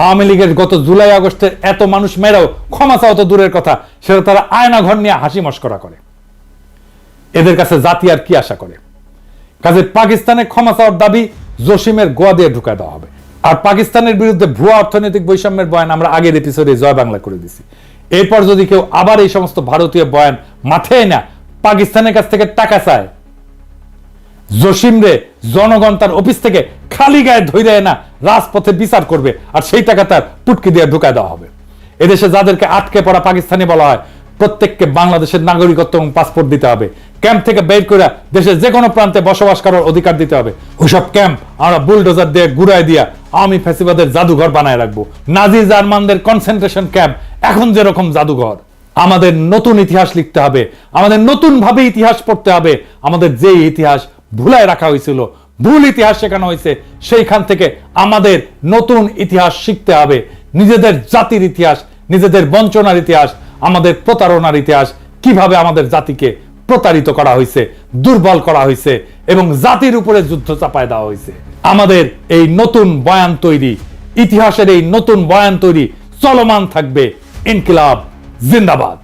আওয়ামী লীগের গত জুলাই আগস্টের এত মানুষ মেরাও ক্ষমা চাওয়া তো দূরের কথা, সেটা তারা আয়না ঘর নিয়ে হাসি মস্করা করে। এদের কাছে জাতি আর কি আশা করে? কাজে পাকিস্তানে ক্ষমা চাওয়ার দাবি জসিমের গোয়া দিয়ে ঢুকায় দেওয়া হবে। আর পাকিস্তানের বিরুদ্ধে ভুয়া অর্থনৈতিক বৈষম্যের বয়ান আমরা আগের এপিসোডে জয় বাংলা করে দিছি। এরপর যদি কেউ আবার এই সমস্ত ভারতীয় বয়ান মাথায় না পাকিস্তানের কাছ থেকে টাকা চায়, জসিমরে জনগণ তার অফিস থেকে খালি গায়ে ধরে না রাজপথে বিচার করবে, আর সেই টাকা তার পুটকি দিয়ে ঢুকায় দেওয়া হবে। এদেশে যাদেরকে আটকে পড়া পাকিস্তানি বলা হয়, প্রত্যেককে বাংলাদেশের নাগরিকত্ব এবং পাসপোর্ট দিতে হবে। ক্যাম্প থেকে বের করে দেশের যে কোনো প্রান্তে বসবাস করার অধিকার দিতে হবে। ওইসব ক্যাম্প আমরা বুলডোজার দিয়ে ঘুরাই দিয়া আওয়ামী ফ্যাসিবাদের জাদুঘর বানায় রাখবো। নাজি জার্মানদের কনসেন্ট্রেশন ক্যাম্প এখন যেরকম জাদুঘর। আমাদের নতুন ইতিহাস লিখতে হবে, আমাদের নতুন ভাবে ইতিহাস পড়তে হবে। আমাদের যে ইতিহাস ভুলায় রাখা হয়েছিল, ভুল ইতিহাস শেখানো হয়েছে, সেইখান থেকে আমাদের নতুন ইতিহাস শিখতে হবে। নিজেদের জাতির ইতিহাস, নিজেদের বঞ্চনার ইতিহাস, আমাদের প্রতারণার ইতিহাস, কিভাবে আমাদের জাতিকে প্রতারিত করা হয়েছে, দুর্বল করা হয়েছে এবং জাতির উপরে যুদ্ধ চাপায় দেওয়া হয়েছে। আমাদের এই নতুন বয়ান তৈরি, ইতিহাসের এই নতুন বয়ান তৈরি চলমান থাকবে। ইনকিলাব জিন্দাবাদ।